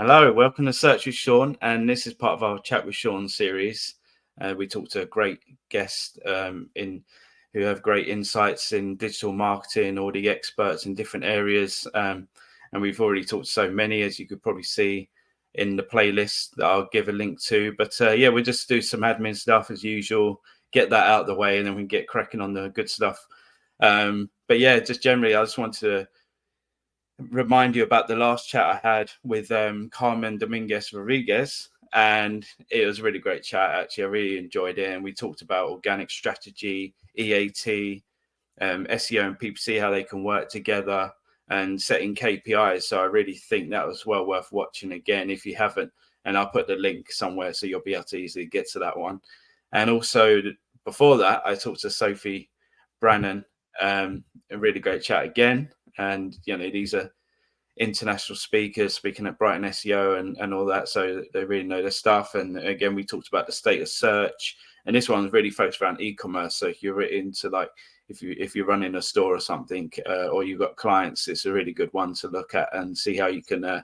Hello, welcome to Search with Sean, and this is part of our Chat with Sean series. We talk to a great guest who have great insights in digital marketing, or the experts in different areas. And we've already talked to so many, as you could probably see in the playlist that I'll give a link to. But yeah, we'll just do some admin stuff as usual, get that out of the way, and then we can get cracking on the good stuff. But yeah, just generally, I just want to remind you about the last chat I had with Carmen, Dominguez, Rodríguez, and it was a really great chat. Actually, I really enjoyed it, and we talked about organic strategy, EAT, SEO and PPC, how they can work together, and setting KPIs. So I really think that was well worth watching again if you haven't, and I'll put the link somewhere so you'll be able to easily get to that one. And also before that, I talked to Sophie, Brannon, a really great chat again. And these are international speakers speaking at Brighton SEO and all that, so they really know their stuff. And again, we talked about the state of search, and this one's really focused around e-commerce. So if you're into, like, if you're running a store or something, or you've got clients, it's a really good one to look at and see how you can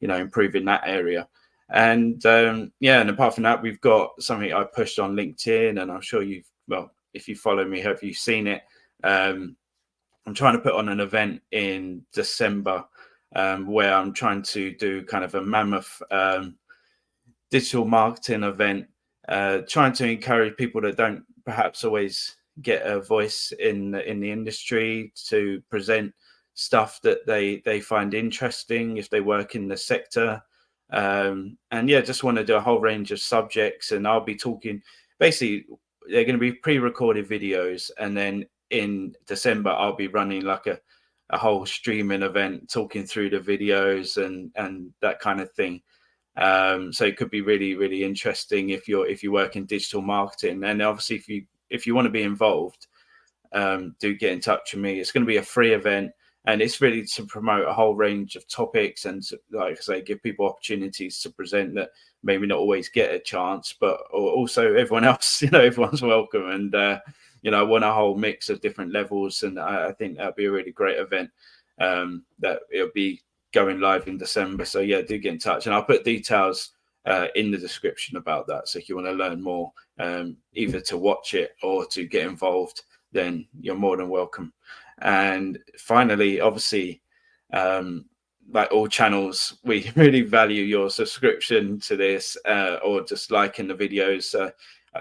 improve in that area. And and apart from that, we've got something I pushed on LinkedIn, and I'm sure if you follow me, have you seen it? I'm trying to put on an event in December where I'm trying to do kind of a mammoth digital marketing event, trying to encourage people that don't perhaps always get a voice in the industry to present stuff that they find interesting if they work in the sector. And yeah, just want to do a whole range of subjects, and I'll be talking, basically they're going to be pre-recorded videos, and then in December I'll be running like a whole streaming event, talking through the videos and that kind of thing. So it could be really, really interesting if you work in digital marketing. And obviously if you want to be involved, do get in touch with me. It's going to be a free event, and it's really to promote a whole range of topics and to, like I say, give people opportunities to present that maybe not always get a chance, but also everyone else, everyone's welcome. And I want a whole mix of different levels, and I think that'd be a really great event. That it'll be going live in December. So yeah, do get in touch, and I'll put details in the description about that. So if you want to learn more, either to watch it or to get involved, then you're more than welcome. And finally, obviously, like all channels, we really value your subscription to this, or just liking the videos.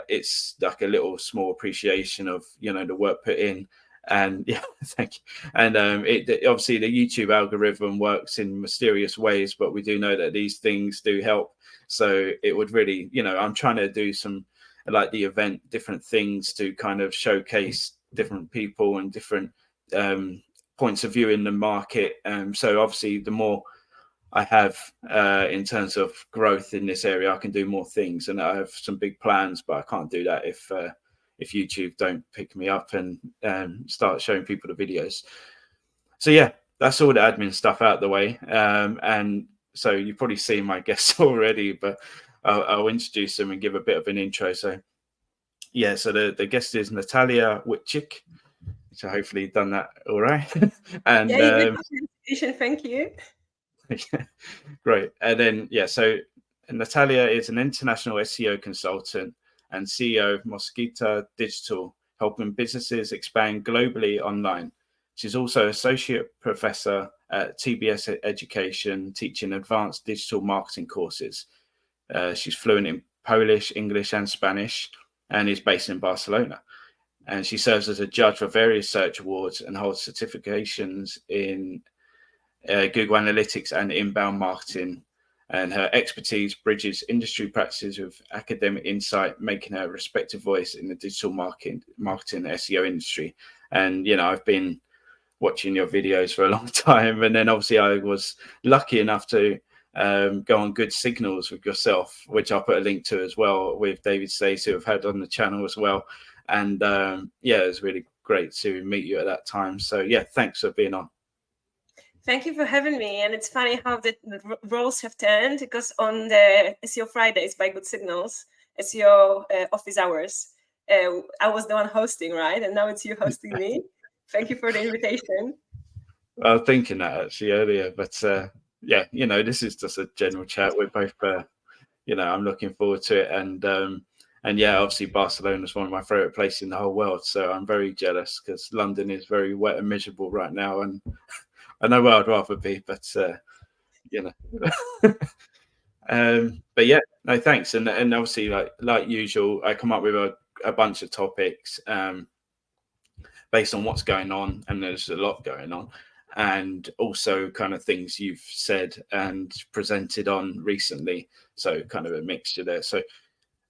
It's like a little small appreciation of the work put in. And yeah, thank you. And obviously the YouTube algorithm works in mysterious ways, but we do know that these things do help. So it would really, I'm trying to do some, like the event, different things to kind of showcase different people and different points of view in the market. So obviously the more I have in terms of growth in this area, I can do more things, and I have some big plans, but I can't do that if YouTube don't pick me up and start showing people the videos. So yeah, that's all the admin stuff out of the way. And so you've probably seen my guests already, but I'll introduce them and give a bit of an intro. So yeah, so the guest is Natalia Witczyk. So hopefully you've done that all right. And yeah, you did the presentation. Thank you. Great. And then so Natalia is an international SEO consultant and CEO of Mosquita Digital, helping businesses expand globally online. She's also associate professor at TBS Education, teaching advanced digital marketing courses. She's fluent in Polish, English, and Spanish, and is based in Barcelona. And she serves as a judge for various search awards and holds certifications in Google Analytics and inbound marketing. And her expertise bridges industry practices with academic insight, making her a respected voice in the digital marketing SEO industry. And I've been watching your videos for a long time, and then obviously I was lucky enough to go on Good Signals with yourself, which I'll put a link to as well, with David Stacey, who I've had on the channel as well. And it was really great to meet you at that time. So yeah, thanks for being on. Thank you for having me. And it's funny how the roles have turned, because on the SEO Fridays by Good Signals, SEO office hours, I was the one hosting, right? And now it's you hosting me. Thank you for the invitation. I was thinking that actually earlier, but yeah, this is just a general chat. We're both, I'm looking forward to it. And yeah, obviously Barcelona is one of my favorite places in the whole world. So I'm very jealous because London is very wet and miserable right now. And I know where I'd rather be, but, but yeah, no, thanks. And obviously, like usual, I come up with a bunch of topics based on what's going on, and there's a lot going on, and also kind of things you've said and presented on recently. So kind of a mixture there. So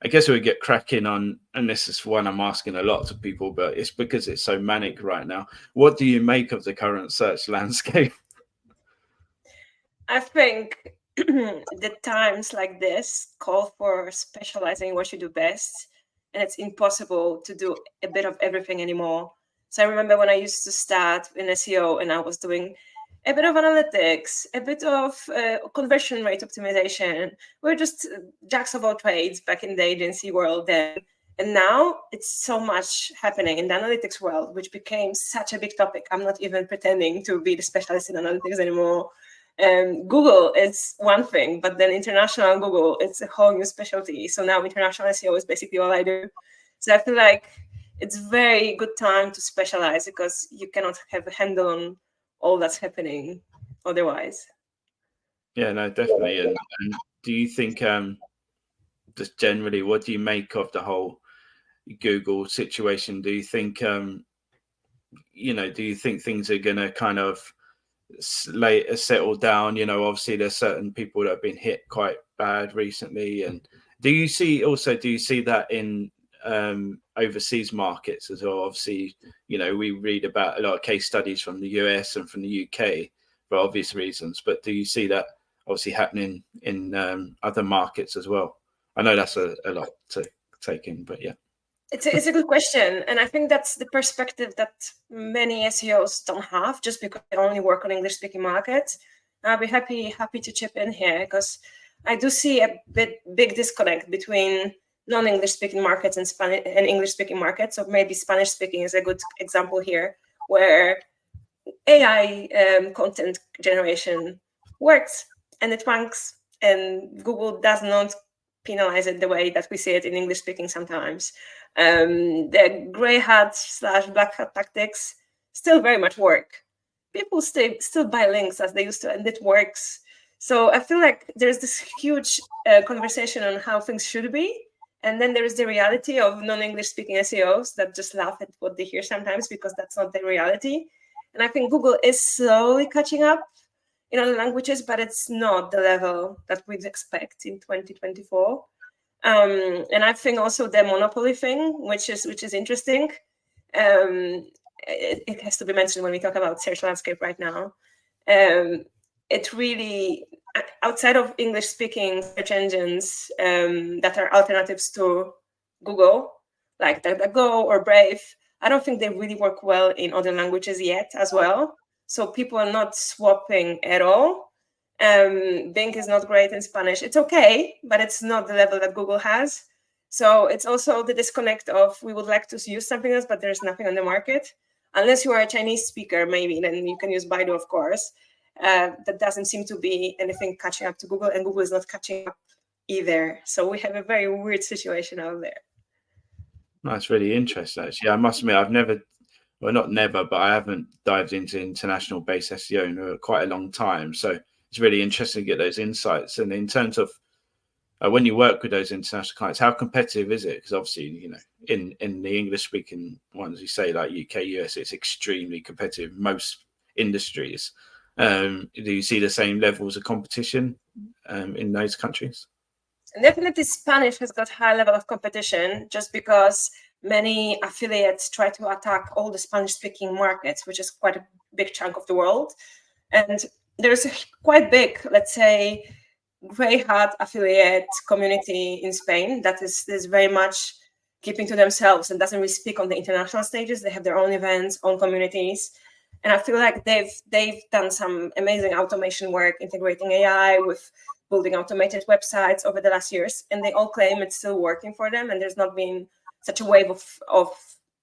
I guess we get cracking on, and this is one I'm asking a lot of people, but it's because it's so manic right now. What do you make of the current search landscape? I think the times like this call for specializing what you do best, and it's impossible to do a bit of everything anymore. So I remember when I used to start in SEO and I was doing a bit of analytics, a bit of conversion rate optimization. We're just jacks of all trades back in the agency world then. And now it's so much happening in the analytics world, which became such a big topic. I'm not even pretending to be the specialist in analytics anymore. Google is one thing, but then international Google, it's a whole new specialty. So now international SEO is basically all I do. So I feel like it's very good time to specialize because you cannot have a handle on all that's happening otherwise. Yeah, no, definitely. And do you think, just generally, what do you make of the whole Google situation? Do you think, do you think things are going to kind of settle down? Obviously there's certain people that have been hit quite bad recently, and do you see that in overseas markets as well? Obviously, we read about a lot of case studies from the US and from the UK for obvious reasons, but do you see that obviously happening in other markets as well? I know that's a lot to take in, but yeah. It's a good question, and I think that's the perspective that many SEOs don't have, just because they only work on English-speaking markets. I'll be happy to chip in here because I do see a big disconnect between non-English-speaking markets and English-speaking markets. So maybe Spanish-speaking is a good example here, where AI content generation works and it ranks, and Google does not penalize it the way that we see it in English speaking sometimes. The gray hat / black hat tactics still very much work. People still buy links as they used to, and it works. So I feel like there's this huge conversation on how things should be. And then there is the reality of non-English speaking SEOs that just laugh at what they hear sometimes because that's not the reality. And I think Google is slowly catching up in other languages, but it's not the level that we'd expect in 2024. And I think also the monopoly thing, which is interesting. It has to be mentioned when we talk about search landscape right now. It really, outside of English-speaking search engines that are alternatives to Google, like DuckDuckGo or Brave, I don't think they really work well in other languages yet as well. So people are not swapping at all. Bing is not great in Spanish. It's okay, but it's not the level that Google has. So it's also the disconnect of we would like to use something else, but there's nothing on the market. Unless you are a Chinese speaker, maybe, then you can use Baidu, of course. That doesn't seem to be anything catching up to Google, and Google is not catching up either. So we have a very weird situation out there. That's really interesting, actually. I must admit, I haven't dived into international based SEO in quite a long time. So it's really interesting to get those insights. And in terms of when you work with those international clients, how competitive is it? Because obviously, in the English speaking ones, you say like UK, US, it's extremely competitive, most industries. Do you see the same levels of competition in those countries? Definitely Spanish has got high level of competition just because many affiliates try to attack all the Spanish-speaking markets, which is quite a big chunk of the world. And there's a quite big, let's say, gray hat affiliate community in Spain that is very much keeping to themselves and doesn't really speak on the international stages. They have their own events, own communities. And I feel like they've done some amazing automation work, integrating AI with building automated websites over the last years, and they all claim it's still working for them, and there's not been such a wave of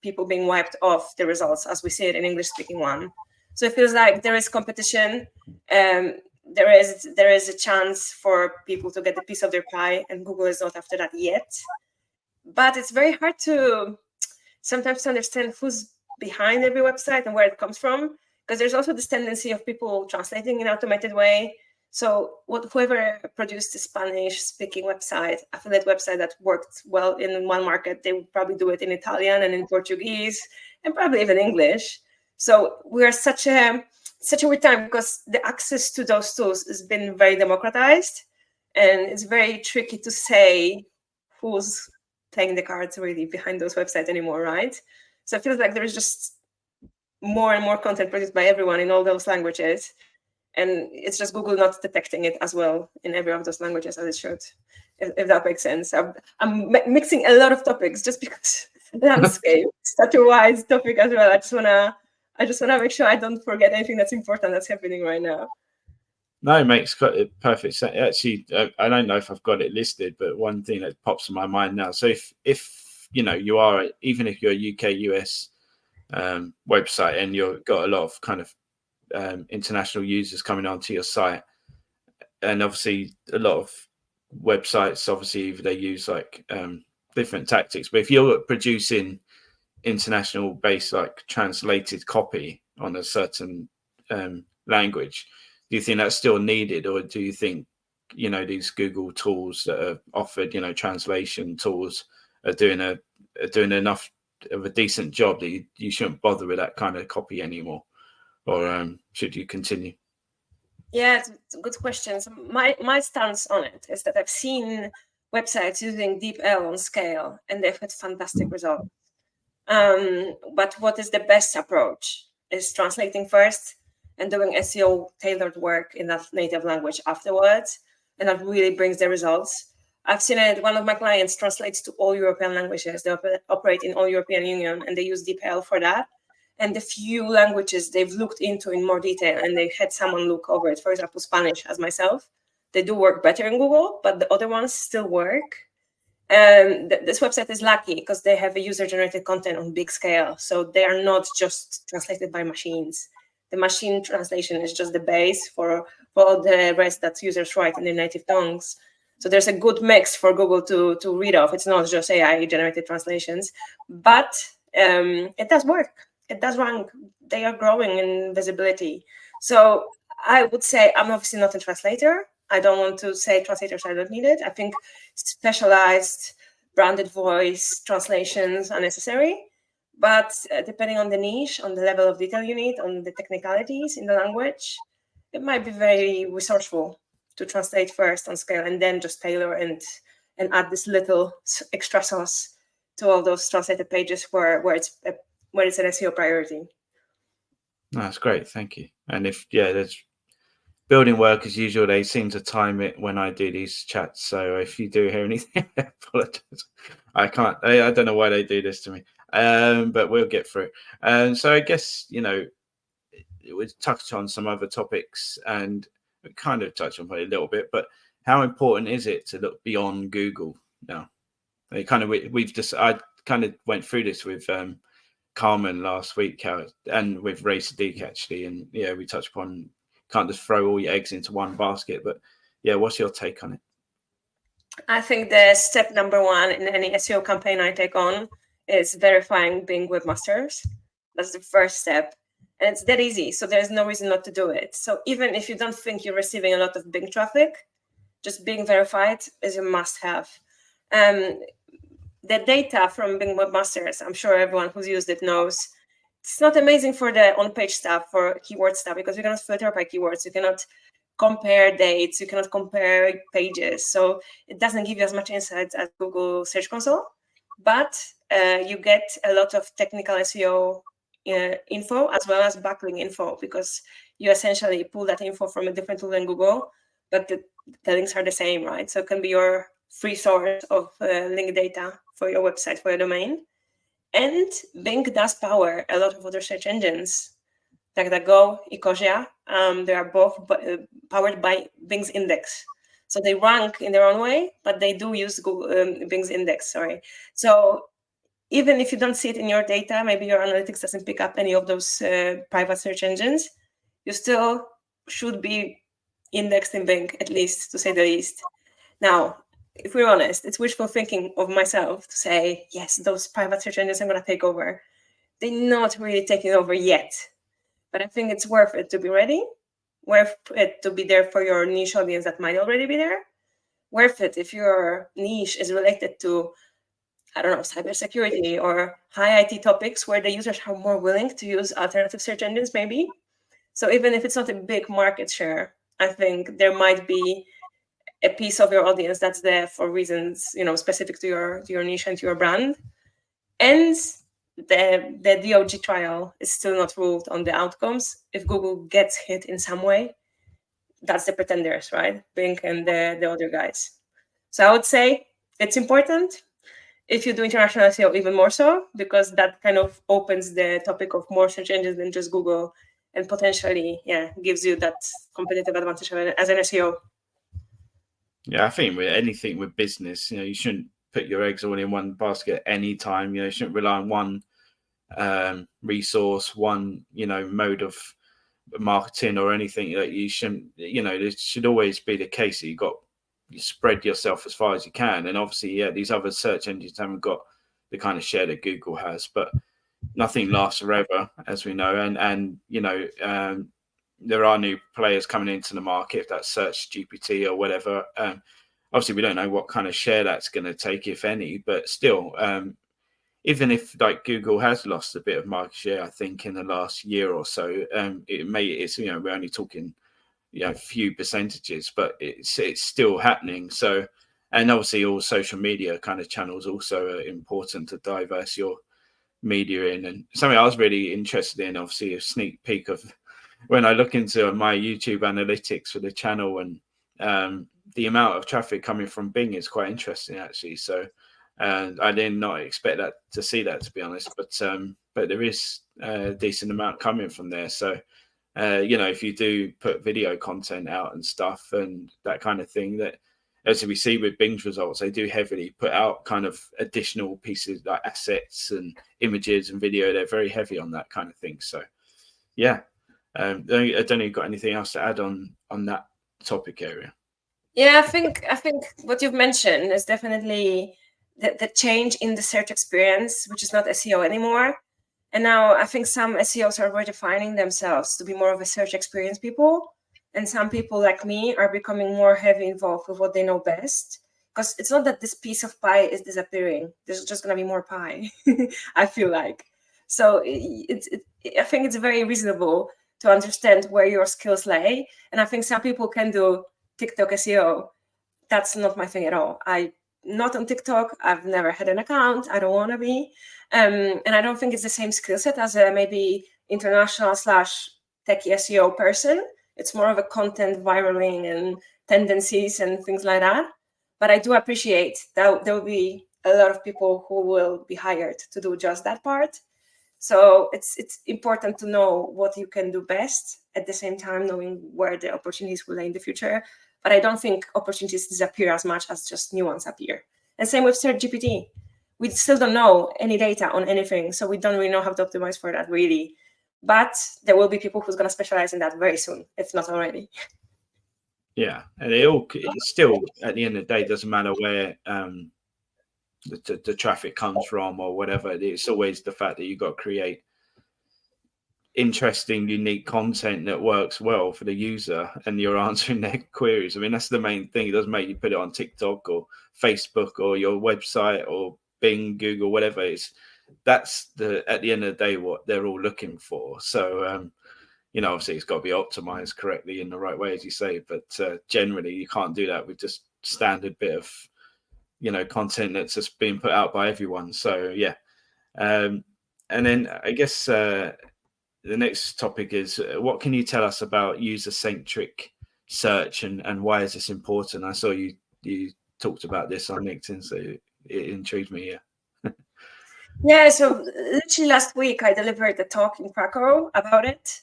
people being wiped off the results as we see it in English-speaking one. So it feels like there is competition. there is a chance for people to get a piece of their pie, and Google is not after that yet. But it's very hard to sometimes understand who's behind every website and where it comes from, because there's also this tendency of people translating in an automated way. So whoever produced a Spanish-speaking website, affiliate website that worked well in one market, they would probably do it in Italian and in Portuguese and probably even English. So we're such a weird time, because the access to those tools has been very democratized, and it's very tricky to say who's playing the cards really behind those websites anymore, right? So it feels like there's just more and more content produced by everyone in all those languages, and it's just Google not detecting it as well in every of those languages as it should, if that makes sense. I'm mixing a lot of topics just because landscape is such a wide topic as well. I just wanna make sure I don't forget anything that's important that's happening right now. No, it makes perfect sense. Actually, I don't know if I've got it listed, but one thing that pops in my mind now. So if you are, even if you're a UK US website and you've got a lot of kind of international users coming onto your site, and obviously a lot of websites, obviously they use like different tactics. But if you're producing international based like translated copy on a certain language, do you think that's still needed, or do you think these Google tools that are offered, translation tools, are doing enough of a decent job that you shouldn't bother with that kind of copy anymore, or should you continue? Yeah, it's a good question. So my stance on it is that I've seen websites using DeepL on scale, and they've had fantastic results. But what is the best approach is translating first and doing SEO tailored work in that native language afterwards, and that really brings the results. I've seen it. One of my clients translates to all European languages. They operate in all European Union, and they use DeepL for that. And the few languages they've looked into in more detail, and they had someone look over it, for example, Spanish, as myself, they do work better in Google, but the other ones still work. And this website is lucky because they have a user-generated content on big scale. So they are not just translated by machines. The machine translation is just the base for all the rest that users write in their native tongues. So there's a good mix for Google to read off. It's not just AI-generated translations, but it does work. It does rank. They are growing in visibility. So I would say I'm obviously not a translator. I don't want to say translators are not needed. I think specialized branded voice translations are necessary. But depending on the niche, on the level of detail you need, on the technicalities in the language, it might be very resourceful to translate first on scale and then just tailor and add this little extra sauce to all those translated pages where it's an SEO priority. That's great, thank you. And there's building work as usual. They seem to time it when I do these chats. So if you do hear anything, I apologize. I can't. I don't know why they do this to me. But we'll get through. So I guess we touched on some other topics and we kind of touched on it a little bit. But how important is it to look beyond Google now? I kind of went through this with Carmen last week, and with Ray Sadiq actually, and we touched upon can't just throw all your eggs into one basket. But what's your take on it? I think the step number one in any SEO campaign I take on is verifying Bing webmasters. That's the first step, and it's that easy, so there's no reason not to do it. So even if you don't think you're receiving a lot of Bing traffic, just being verified is a must-have. The data from Bing webmasters, I'm sure everyone who's used it knows, it's not amazing for the on-page stuff, for keyword stuff, because you cannot filter by keywords, you cannot compare dates, you cannot compare pages. So it doesn't give you as much insights as Google Search Console, but you get a lot of technical SEO info as well as backlink info, because you essentially pull that info from a different tool than Google, but the links are the same, right? So it can be your free source of link data for your website, for your domain. And Bing does power a lot of other search engines, DuckDuckGo, Ecosia. They are both powered by Bing's index. So they rank in their own way, but they do use Bing's index, So even if you don't see it in your data, maybe your analytics doesn't pick up any of those private search engines, you still should be indexed in Bing, at least, to say the least. Now, if we're honest, it's wishful thinking of myself to say, yes, those private search engines are going to take over. They're not really taking over yet. But I think it's worth it to be ready, worth it to be there for your niche audience that might already be there, worth it if your niche is related to, I don't know, cybersecurity or high IT topics where the users are more willing to use alternative search engines, maybe. So even if it's not a big market share, I think there might be a piece of your audience that's there for reasons, specific to your niche and to your brand. And the DOG trial is still not ruled on the outcomes. If Google gets hit in some way, that's the pretenders, right? Bing and the other guys. So I would say it's important. If you do international SEO, even more so, because that kind of opens the topic of more search engines than just Google, and potentially, gives you that competitive advantage as an SEO. Yeah, I think with anything with business, you shouldn't put your eggs all in one basket at any time. You shouldn't rely on one resource, one mode of marketing or anything. That you shouldn't. It should always be the case that you spread yourself as far as you can. And obviously, these other search engines haven't got the kind of share that Google has, but nothing lasts forever, as we know. And there are new players coming into the market, if that's Search GPT or whatever. Obviously, we don't know what kind of share that's going to take, if any, but still, even if like Google has lost a bit of market share, I think in the last year or so, we're only talking a few percentages, but it's still happening. So, and obviously all social media kind of channels also are important to diverse your media in. And something I was really interested in, obviously a sneak peek of when I look into my YouTube analytics for the channel, and the amount of traffic coming from Bing is quite interesting, actually. So, and I did not expect to see that, to be honest, but there is a decent amount coming from there. So, if you do put video content out and stuff and that kind of thing, that as we see with Bing's results, they do heavily put out kind of additional pieces like assets and images and video. They're very heavy on that kind of thing. So, yeah. I don't know if you've got anything else to add on that topic area. Yeah, I think what you've mentioned is definitely the change in the search experience, which is not SEO anymore. And now I think some SEOs are redefining themselves to be more of a search experience people. And some people like me are becoming more heavy involved with what they know best. Because it's not that this piece of pie is disappearing. There's just going to be more pie, I feel like. So I think it's very reasonable to understand where your skills lay. And I think some people can do TikTok SEO. That's not my thing at all. I'm not on TikTok. I've never had an account. I don't want to be. And I don't think it's the same skill set as a maybe international / techie SEO person. It's more of a content viraling and tendencies and things like that. But I do appreciate that there will be a lot of people who will be hired to do just that part. So it's important to know what you can do best, at the same time knowing where the opportunities will lay in the future. But I don't think opportunities disappear as much as just new ones appear. And same with Search GPT. We still don't know any data on anything, so we don't really know how to optimize for that, really. But there will be people who's going to specialize in that very soon, if not already. Yeah, and it still, at the end of the day, doesn't matter where the traffic comes from or whatever. It's always the fact that you've got to create interesting, unique content that works well for the user and you're answering their queries. I mean, that's the main thing. It doesn't make you put it on TikTok or Facebook or your website or Bing, Google, whatever. That's at the end of the day what they're all looking for. So obviously it's got to be optimized correctly in the right way, as you say, but generally you can't do that with just standard bit of content that's just being put out by everyone. So yeah. And then I guess the next topic is, what can you tell us about user-centric search and why is this important? I saw you talked about this on LinkedIn, so it intrigued me. Yeah, so literally last week I delivered a talk in Krakow about it,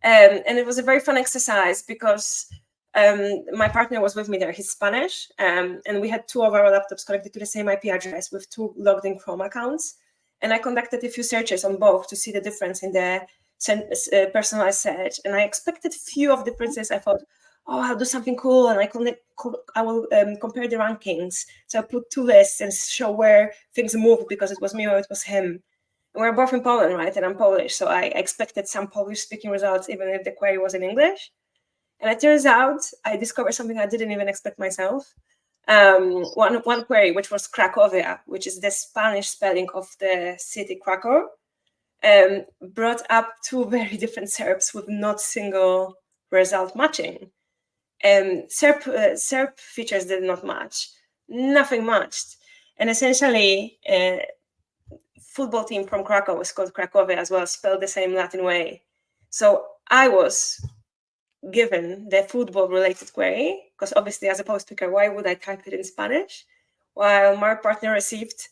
and it was a very fun exercise because my partner was with me there. He's Spanish, and we had two of our laptops connected to the same IP address with two logged in Chrome accounts, and I conducted a few searches on both to see the difference in the personalized search, and I expected few of differences. I thought, oh, I'll do something cool, and I will compare the rankings. So I put 2 lists and show where things moved because it was me or it was him. And we're both in Poland, right? And I'm Polish, so I expected some Polish-speaking results, even if the query was in English. And it turns out I discovered something I didn't even expect myself. One query, which was Krakowia, which is the Spanish spelling of the city Krakow, brought up 2 very different SERPs with not single result matching. SERP features did not match. Nothing matched. And essentially, football team from Krakow was called Krakowia as well, spelled the same Latin way. So I was given the football-related query, because obviously as a Polish speaker, why would I type it in Spanish? While my partner received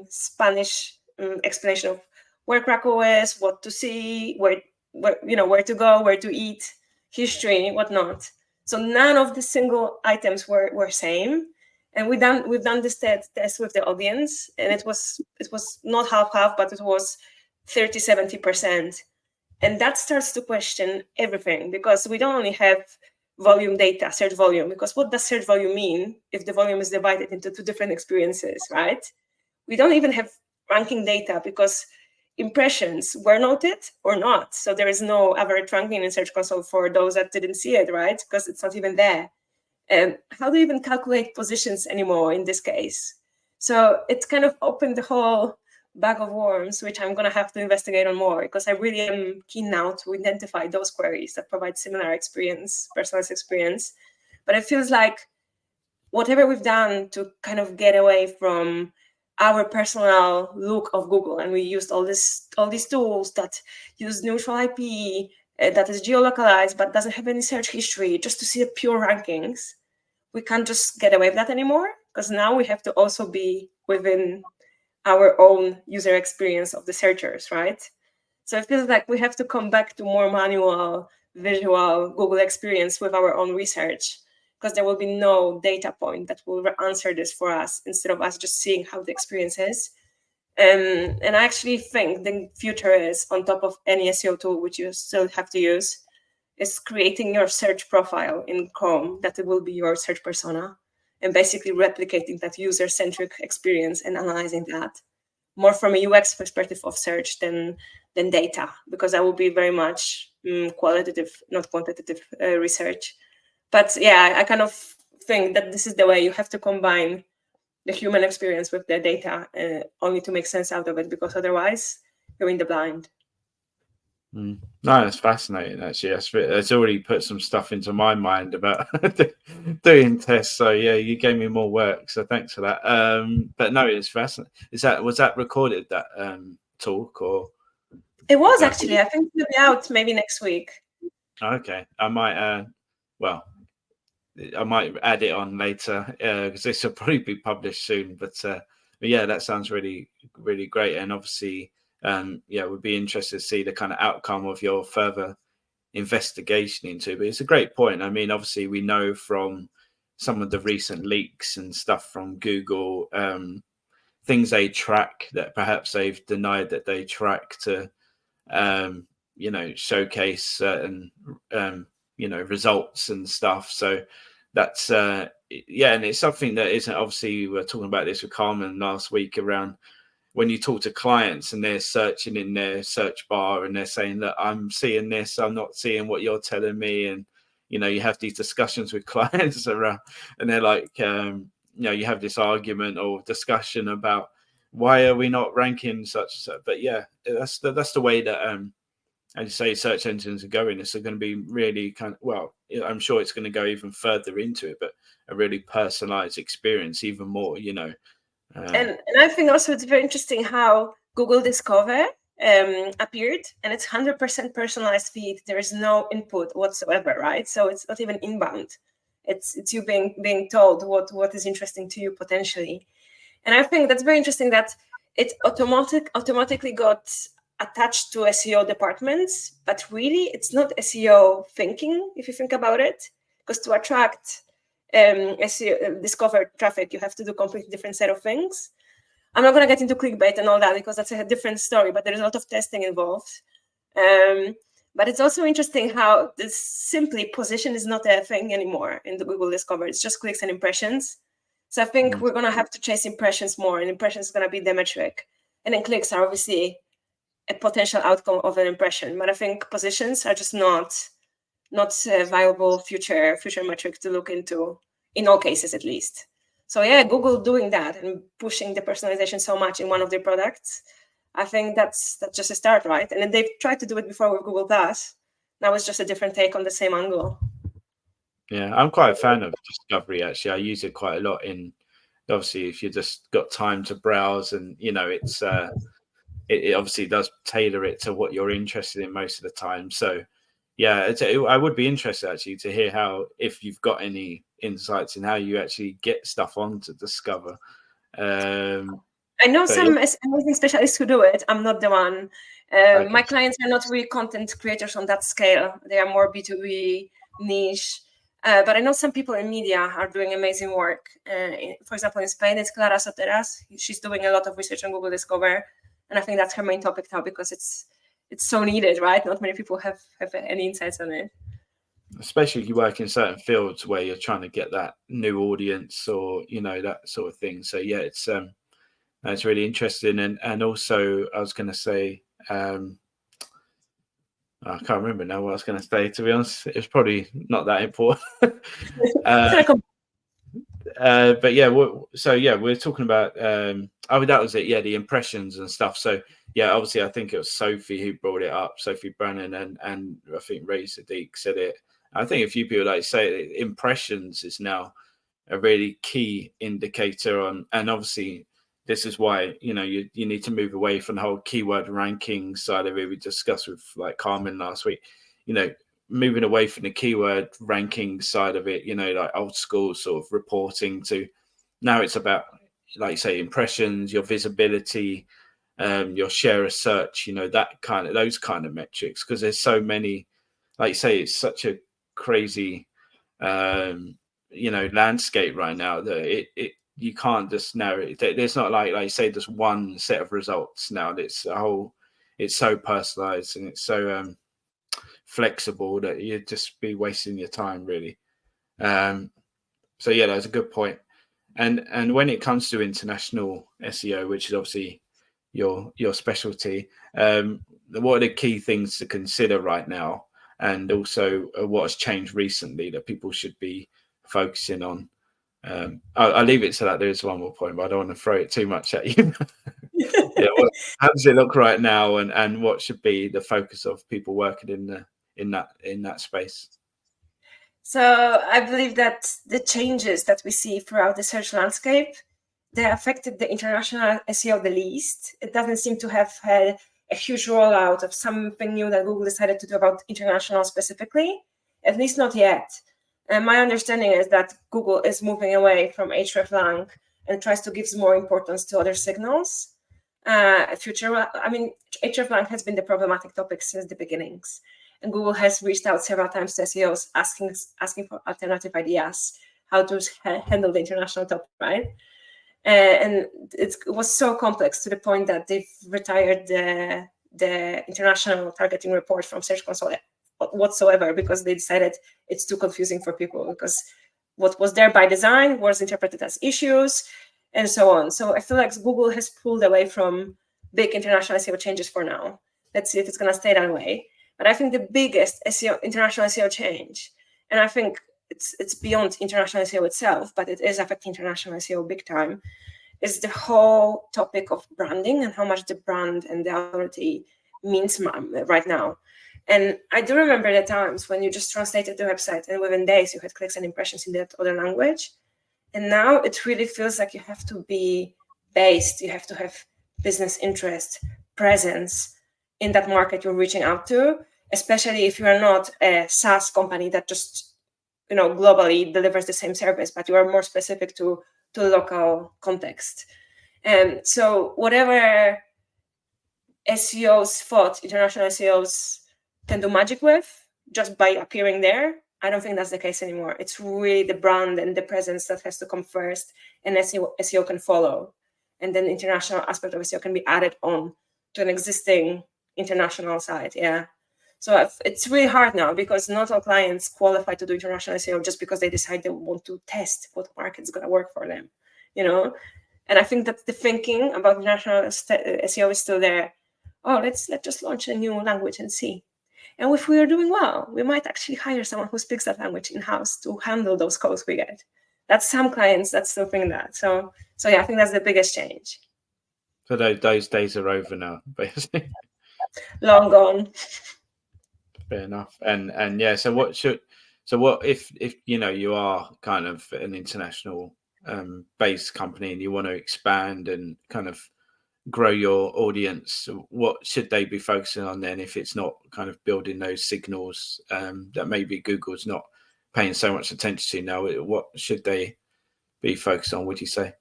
Spanish explanation of where Krakow is, what to see, where to go, where to eat, history, whatnot. So none of the single items were same. And we've done this test with the audience, and it was not half, but it was 30-70%. And that starts to question everything, because we don't only have volume data, search volume, because what does search volume mean if the volume is divided into 2 different experiences, right? We don't even have ranking data because impressions were noted or not. So there is no average ranking in Search Console for those that didn't see it, right? Because it's not even there. How do you even calculate positions anymore in this case? So it's kind of opened the whole bag of worms, which I'm going to have to investigate on more, because I really am keen now to identify those queries that provide similar experience, personalized experience. But it feels like whatever we've done to kind of get away from our personal look of Google, and we used all these tools that use neutral IP, that is geolocalized but doesn't have any search history, just to see the pure rankings. We can't just get away with that anymore, because now we have to also be within our own user experience of the searchers, right? So it feels like we have to come back to more manual, visual Google experience with our own research, because there will be no data point that will answer this for us, instead of us just seeing how the experience is. And I actually think the future is, on top of any SEO tool, which you still have to use, is creating your search profile in Chrome, that it will be your search persona, and basically replicating that user-centric experience and analyzing that more from a UX perspective of search than data, because that will be very much qualitative, not quantitative research. But yeah, I kind of think that this is the way you have to combine the human experience with the data, only to make sense out of it, because otherwise you're in the blind. No, that's fascinating, actually. That's already put some stuff into my mind about doing tests. So yeah, you gave me more work, so thanks for that. But no, it's fascinating. Was that recorded, that talk, or? It was actually. I think it'll be out maybe next week. Okay, I might. I might add it on later, because this will probably be published soon. But yeah, that sounds really, really great, and obviously. Yeah, would be interested to see the kind of outcome of your further investigation into. But it's a great point. I mean, obviously, we know from some of the recent leaks and stuff from Google, things they track that perhaps they've denied that they track to, showcase certain, results and stuff. So that's, yeah, and it's something that isn't, obviously, we were talking about this with Carmen last week around, when you talk to clients and they're searching in their search bar and they're saying, look, I'm seeing this, I'm not seeing what you're telling me. And, you have these discussions with clients around, and they're like, you have this argument or discussion about why are we not ranking such and such. But yeah, that's the way that, as you say, search engines are going. It's going to be really I'm sure it's going to go even further into it, but a really personalized experience, even more, And I think also it's very interesting how Google Discover appeared, and it's 100% personalized feed. There is no input whatsoever, right? So it's not even inbound. It's you being told what is interesting to you potentially. And I think that's very interesting that it automatically got attached to SEO departments, but really it's not SEO thinking, if you think about it, because to attract SEO discover traffic, you have to do a completely different set of things. I'm not going to get into clickbait and all that, because that's a different story, but there is a lot of testing involved. But it's also interesting how this simply position is not a thing anymore in the Google Discover. It's just clicks and impressions. So I think we're going to have to chase impressions more, and impressions is going to be the metric. And then clicks are obviously a potential outcome of an impression. But I think positions are just not a viable future metric to look into, in all cases at least. So yeah, Google doing that and pushing the personalization so much in one of their products, I think that's just a start, right? And then they've tried to do it before with Google Plus. Now it's just a different take on the same angle. Yeah, I'm quite a fan of Discovery, actually. I use it quite a lot in, obviously, if you just got time to browse, and, you know, it's it obviously does tailor it to what you're interested in most of the time. So yeah, I would be interested actually to hear how, if you've got any insights in how you actually get stuff on to Discover. I know some amazing specialists who do it. I'm not the one. Okay. My clients are not really content creators on that scale. They are more B2B niche. But I know some people in media are doing amazing work. For example, in Spain, it's Clara Soteras. She's doing a lot of research on Google Discover. And I think that's her main topic now, because it's so needed, right? Not many people have any insights on it. Especially if you work in certain fields where you're trying to get that new audience, or, you know, that sort of thing. So yeah, it's really interesting. And also, I was going to say, I can't remember now what I was going to say, to be honest. It's probably not that important. But yeah, we're talking about that was it. Yeah, the impressions and stuff. So yeah, obviously I think it was Sophie who brought it up, Sophie Brannon, and I think Rodríguez said it. I think a few people like say impressions is now a really key indicator on, and obviously this is why, you know, you need to move away from the whole keyword ranking side of it. We discussed with like Carmen last week, you know, moving away from the keyword ranking side of it, you know, like old school sort of reporting, to now it's about, like you say, impressions, your visibility, your share of search, you know, those kind of metrics, because there's so many, like you say, it's such a crazy you know, landscape right now that you can't just narrow it. There's not like you say, just one set of results now. It's so personalized, and it's so flexible that you'd just be wasting your time, really. So yeah, that's a good point. And when it comes to international SEO, which is obviously your specialty, what are the key things to consider right now, and also what has changed recently that people should be focusing on? I'll leave it to that. There's one more point, but I don't want to throw it too much at you. Yeah, how does it look right now, and what should be the focus of people working in that space? So I believe that the changes that we see throughout the search landscape, they affected the international SEO the least. It doesn't seem to have had a huge rollout of something new that Google decided to do about international specifically, at least not yet. And my understanding is that Google is moving away from hreflang and tries to give more importance to other signals. Hreflang has been the problematic topic since the beginnings. And Google has reached out several times to SEOs asking for alternative ideas, how to handle the international topic, right? And it was so complex to the point that they've retired the international targeting report from Search Console whatsoever, because they decided it's too confusing for people, because what was there by design was interpreted as issues and so on. So I feel like Google has pulled away from big international SEO changes for now. Let's see if it's going to stay that way. But I think the biggest international SEO change, and I think it's beyond international SEO itself, but it is affecting international SEO big time, is the whole topic of branding and how much the brand and the authority means right now. And I do remember the times when you just translated the website and within days you had clicks and impressions in that other language. And now it really feels like you have to be based, you have to have business interest, presence in that market you're reaching out to, especially if you are not a SaaS company that just, you know, globally delivers the same service, but you are more specific to local context. And so whatever SEOs thought international SEOs can do magic with just by appearing there, I don't think that's the case anymore. It's really the brand and the presence that has to come first, and SEO can follow. And then the international aspect of SEO can be added on to an existing international site. Yeah. So it's really hard now because not all clients qualify to do international SEO just because they decide they want to test what market's going to work for them, And I think that the thinking about international SEO is still there. Oh, let's just launch a new language and see. And if we are doing well, we might actually hire someone who speaks that language in-house to handle those calls we get. That's some clients that still think that. So yeah, I think that's the biggest change. So those days are over now, basically. Long gone. Fair enough. And yeah, so what if you are kind of an international based company and you want to expand and kind of grow your audience, what should they be focusing on then if it's not kind of building those signals that maybe Google's not paying so much attention to now? What should they be focused on, would you say?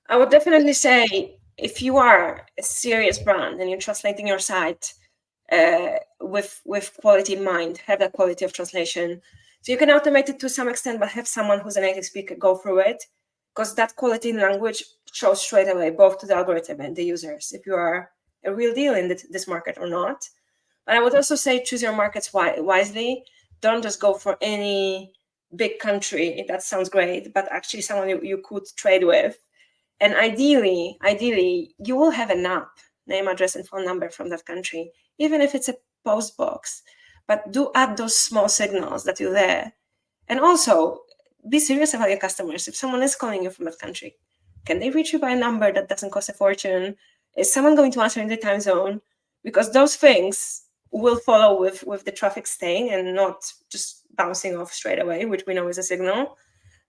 I would definitely say if you are a serious brand and you're translating your site with quality in mind, have that quality of translation. So you can automate it to some extent, but have someone who's a native speaker go through it, because that quality in language shows straight away, both to the algorithm and the users, if you are a real deal in this market or not. But I would also say choose your markets wisely. Don't just go for any big country. That sounds great, but actually someone you could trade with. And ideally, you will have an app, name, address, and phone number from that country, even if it's a post box. But do add those small signals that you're there. And also, be serious about your customers. If someone is calling you from that country, can they reach you by a number that doesn't cost a fortune? Is someone going to answer in the time zone? Because those things will follow with the traffic staying and not just bouncing off straight away, which we know is a signal.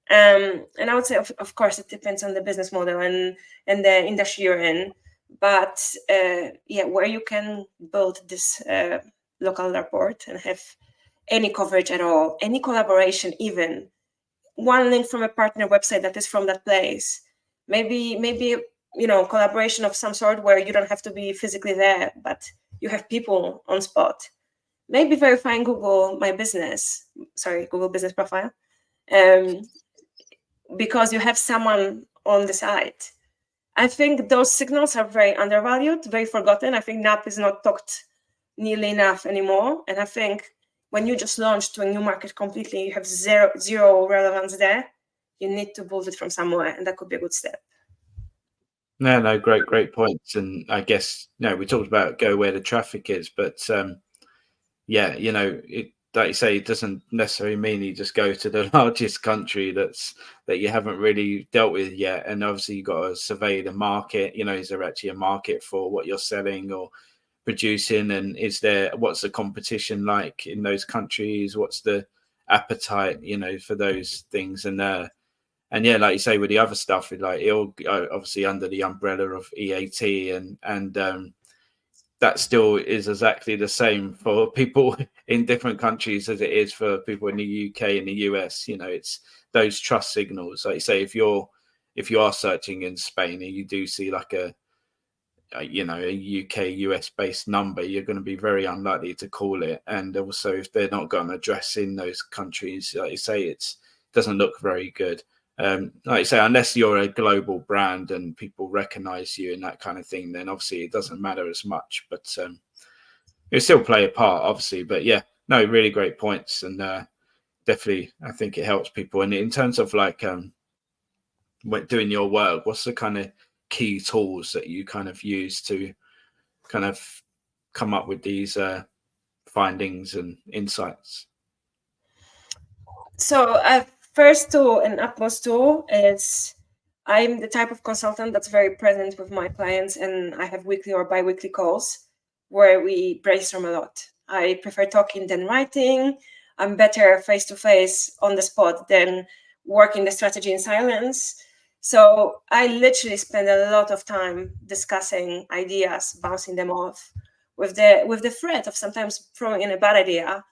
And I would say, of course, it depends on the business model and the industry you're in. But where you can build this local rapport and have any coverage at all, any collaboration, even one link from a partner website that is from that place, maybe collaboration of some sort where you don't have to be physically there, but you have people on spot. Maybe verifying Google Business Profile, because you have someone on the site. I think those signals are very undervalued, very forgotten. I think NAP is not talked nearly enough anymore. And I think when you just launch to a new market completely, you have zero relevance there. You need to build it from somewhere, and that could be a good step. No, great points. And I guess, we talked about go where the traffic is, but like you say, it doesn't necessarily mean you just go to the largest country that you haven't really dealt with yet. And obviously you've got to survey the market. Is there actually a market for what you're selling or producing? And what's the competition like in those countries? What's the appetite, for those things? And like you say, with the other stuff, it'll obviously under the umbrella of EAT and that still is exactly the same for people in different countries as it is for people in the UK and the US. It's those trust signals. Like you say, if you are searching in Spain and you do see like a UK US based number, you're going to be very unlikely to call it. And also, if they're not got an address in those countries, like you say, it doesn't look very good. Like you say, unless you're a global brand and people recognize you and that kind of thing, then obviously it doesn't matter as much. But it still play a part, obviously. But yeah, no, really great points, and definitely I think it helps people. And in terms of like doing your work, what's the kind of key tools that you kind of use to kind of come up with these findings and insights? So first tool and utmost tool is I'm the type of consultant that's very present with my clients, and I have weekly or bi-weekly calls where we brainstorm a lot. I prefer talking than writing. I'm better face-to-face on the spot than working the strategy in silence. So I literally spend a lot of time discussing ideas, bouncing them off with the threat of sometimes throwing in a bad idea.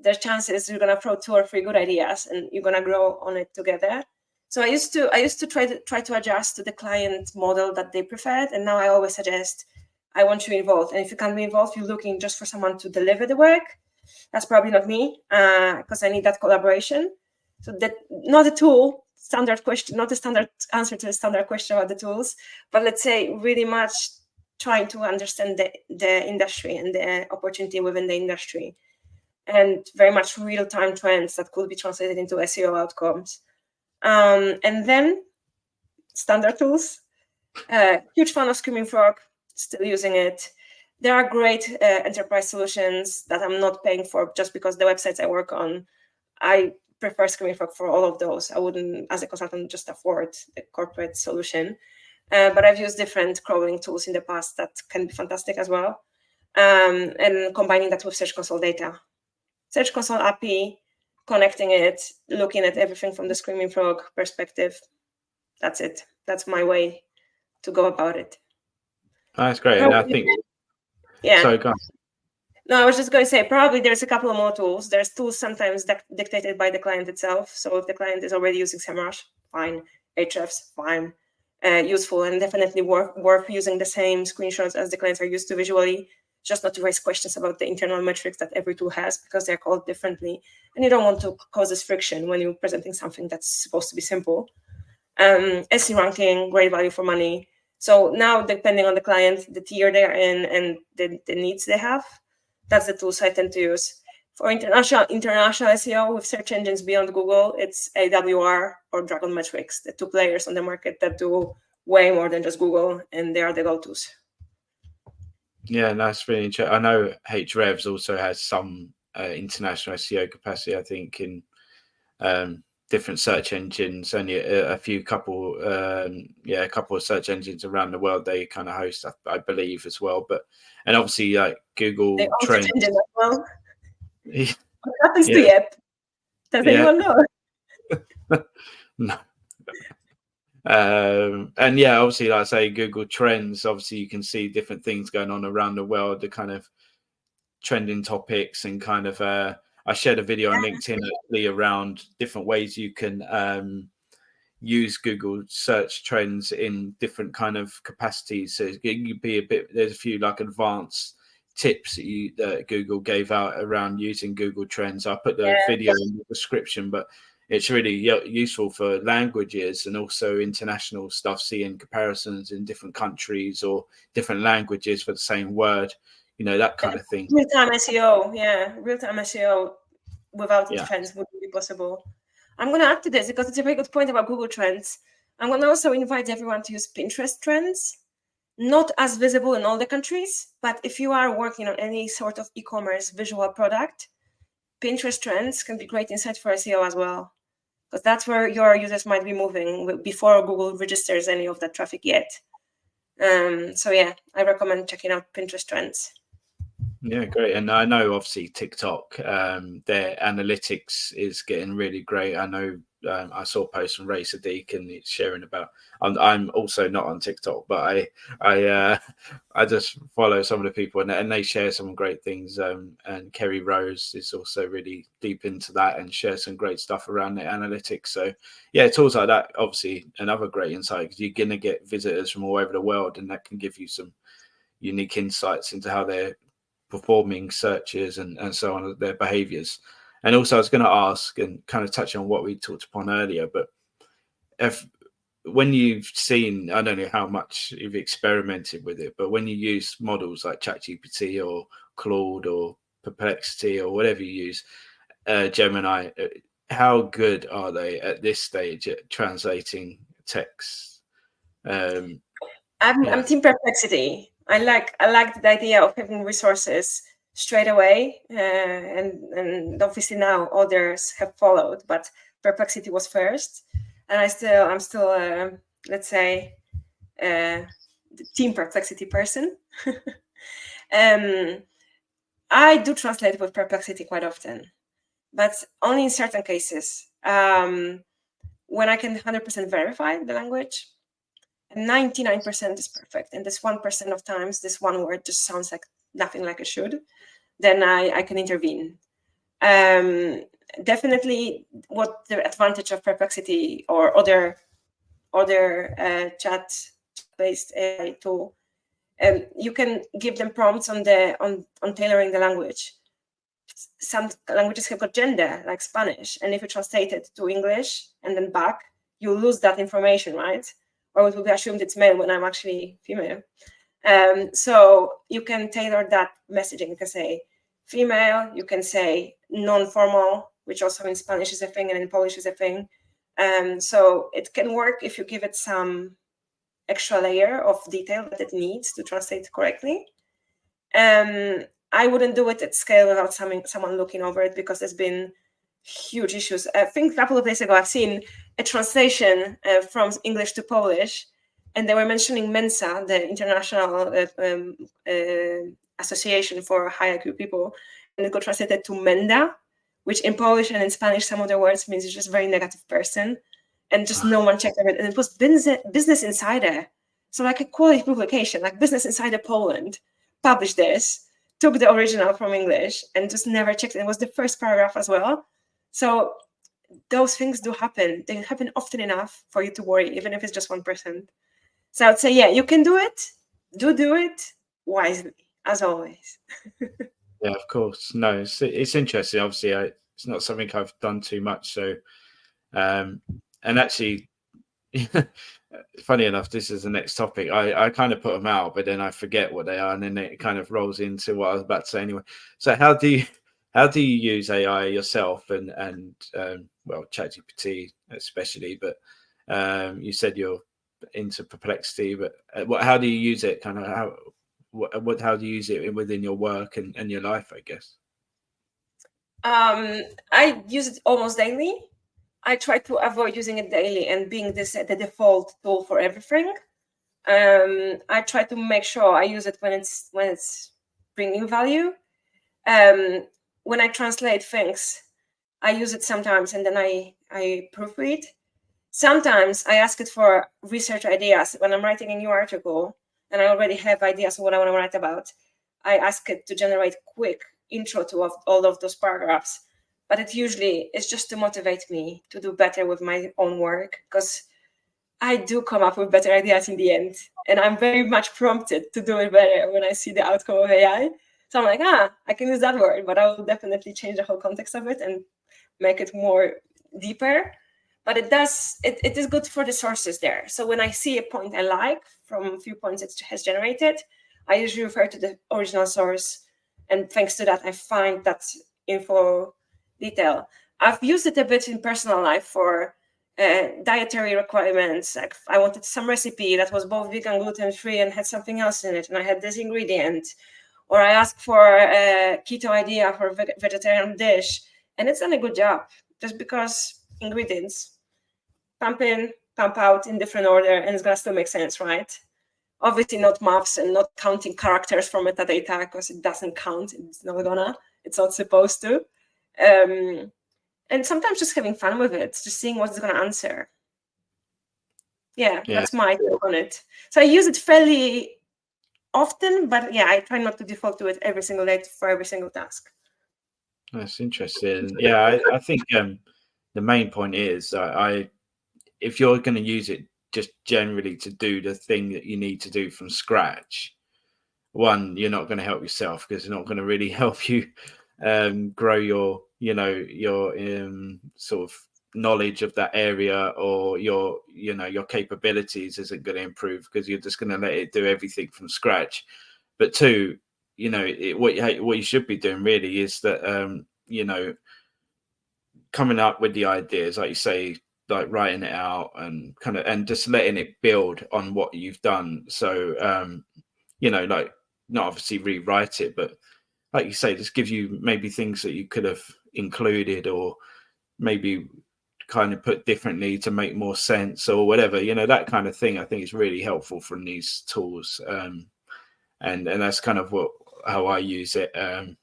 There's chances you're gonna throw 2 or 3 good ideas and you're gonna grow on it together. So I used to try to adjust to the client model that they preferred, and now I always suggest I want you involved. And if you can't be involved, you're looking just for someone to deliver the work. That's probably not me, because I need that collaboration. So that not a tool, standard question, not a standard answer to a standard question about the tools, but let's say really much trying to understand the industry and the opportunity within the industry, and very much real-time trends that could be translated into SEO outcomes. And then standard tools. Huge fan of Screaming Frog, still using it. There are great enterprise solutions that I'm not paying for just because the websites I work on. I prefer Screaming Frog for all of those. I wouldn't, as a consultant, just afford the corporate solution. But I've used different crawling tools in the past that can be fantastic as well. And combining that with Search Console data. Search Console API, connecting it, looking at everything from the Screaming Frog perspective. That's it. That's my way to go about it. Oh, that's great. And I think, yeah. Sorry, go on. No, I was just going to say, probably there's a couple of more tools. There's tools sometimes dictated by the client itself. So if the client is already using SEMrush, fine. Ahrefs, fine. Useful and definitely worth using the same screenshots as the clients are used to visually, just not to raise questions about the internal metrics that every tool has because they're called differently. And you don't want to cause this friction when you're presenting something that's supposed to be simple. SE ranking, great value for money. So now, depending on the client, the tier they're in, and the needs they have, that's the tools I tend to use. For international SEO with search engines beyond Google, it's AWR or Dragon Metrics, the two players on the market that do way more than just Google, and they are the go-tos. Yeah, that's really interesting. I know Ahrefs also has some international SEO capacity, I think, in different search engines. Only a couple of search engines around the world they kind of host, I believe, as well. And obviously, like Google Trends. As well. What happens to Yep? Does anyone know? No. And yeah, obviously, like I say, Google Trends, obviously you can see different things going on around the world, the kind of trending topics, and kind of I shared a video on LinkedIn actually around different ways you can use Google search trends in different kind of capacities. So it could be there's a few like advanced tips that Google gave out around using Google Trends. I put the video in the description, but it's really useful for languages and also international stuff, seeing comparisons in different countries or different languages for the same word, that kind of thing. Real-time SEO, real-time SEO without trends wouldn't be possible. I'm going to add to this because it's a very good point about Google Trends. I'm going to also invite everyone to use Pinterest Trends, not as visible in all the countries, but if you are working on any sort of e-commerce visual product, Pinterest Trends can be great insight for SEO as well, because that's where your users might be moving before Google registers any of that traffic yet. So yeah, I recommend checking out Pinterest Trends. Yeah, great. And I know obviously TikTok, their analytics is getting really great. I know I saw a post from Ray Sadiq and it's sharing about. I'm also not on TikTok, but I just follow some of the people and they share some great things. And Kerry Rose is also really deep into that and shares some great stuff around the analytics. So yeah, tools like that, obviously another great insight because you're gonna get visitors from all over the world, and that can give you some unique insights into how they're performing searches and so on, their behaviors. And also I was going to ask and kind of touch on what we talked upon earlier, but when you've seen, I don't know how much you've experimented with it, but when you use models like ChatGPT or Claude or Perplexity or whatever you use, Gemini, how good are they at this stage at translating text? I'm Team Perplexity. I like the idea of having resources straight away, and obviously now others have followed, but Perplexity was first, and I'm still let's say the Team Perplexity person. I do translate with Perplexity quite often, but only in certain cases. When I can 100% verify the language. 99% is perfect, and this 1% of times this one word just sounds like nothing like it should, then I can intervene. Definitely what the advantage of Perplexity or other chat-based AI tool, you can give them prompts on tailoring the language. Some languages have got gender, like Spanish, and if you translate it to English and then back, you lose that information, right? Or it will be assumed it's male when I'm actually female. So you can tailor that messaging. You can say female, you can say non-formal, which also in Spanish is a thing and in Polish is a thing. So it can work if you give it some extra layer of detail that it needs to translate correctly. I wouldn't do it at scale without someone looking over it, because there's been huge issues. I think a couple of days ago, I've seen a translation from English to Polish, and they were mentioning Mensa, the international association for high IQ people, and it got translated to Menda, which in Polish and in Spanish, some of the words means you're just a very negative person, and just no one checked it. And it was Business Insider, so like a quality publication, like Business Insider Poland published this, took the original from English, and just never checked it. It was the first paragraph as well. So those things do happen. They happen often enough for you to worry, even if it's just 1%. So I would say, yeah, you can do it. Do it wisely, as always. Yeah, of course. No, it's interesting. Obviously, it's not something I've done too much. So, and actually, funny enough, this is the next topic. I kind of put them out, but then I forget what they are, and then it kind of rolls into what I was about to say anyway. So, how do you use AI yourself, and well, ChatGPT especially, but you said you're into Perplexity, but how do you use it? Kind of how do you use it within your work and your life, I guess? I use it almost daily. I try to avoid using it daily and being the default tool for everything. I try to make sure I use it when it's bringing value. When I translate things, I use it sometimes, and then I proofread. Sometimes I ask it for research ideas when I'm writing a new article and I already have ideas of what I want to write about. I ask it to generate quick intro to all of those paragraphs, but it usually is just to motivate me to do better with my own work, because I do come up with better ideas in the end, and I'm very much prompted to do it better when I see the outcome of AI. So I'm like, I can use that word, but I will definitely change the whole context of it and make it more deeper. But it is good for the sources there. So when I see a point I like from a few points it has generated, I usually refer to the original source. And thanks to that, I find that info detail. I've used it a bit in personal life for dietary requirements. Like I wanted some recipe that was both vegan, gluten-free, and had something else in it, and I had this ingredient. Or I asked for a keto idea for a vegetarian dish, and it's done a good job, just because ingredients pump in, pump out in different order, and it's gonna still make sense, right? Obviously not maths and not counting characters from metadata, because it doesn't count. It's not supposed to. And sometimes just having fun with it, just seeing what it's gonna answer. Yeah, that's my take on it. So I use it fairly often, but yeah, I try not to default to it every single day for every single task. That's interesting. Yeah, I think the main point is if you're going to use it just generally to do the thing that you need to do from scratch, one, you're not going to help yourself, because it's not going to really help you grow your sort of knowledge of that area, or your capabilities isn't going to improve, because you're just going to let it do everything from scratch. But two, what you should be doing really is that coming up with the ideas, like you say, like writing it out and just letting it build on what you've done. So like not obviously rewrite it, but like you say, just give you maybe things that you could have included, or maybe kind of put differently to make more sense, or whatever, that kind of thing. I think is really helpful from these tools, and that's kind of how I use it and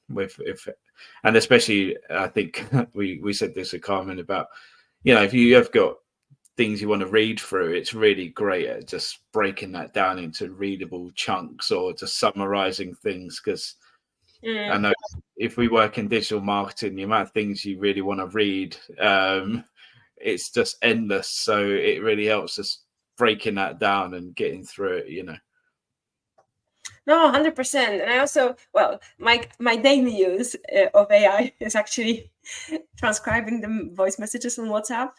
especially I think we said this with Carmen about, if you have got things you want to read through, it's really great at just breaking that down into readable chunks, or just summarizing things, because I know if we work in digital marketing, the amount of things you really want to read, it's just endless. So it really helps us breaking that down and getting through it, No, 100%. And I also, my daily use of AI is actually transcribing the voice messages on WhatsApp.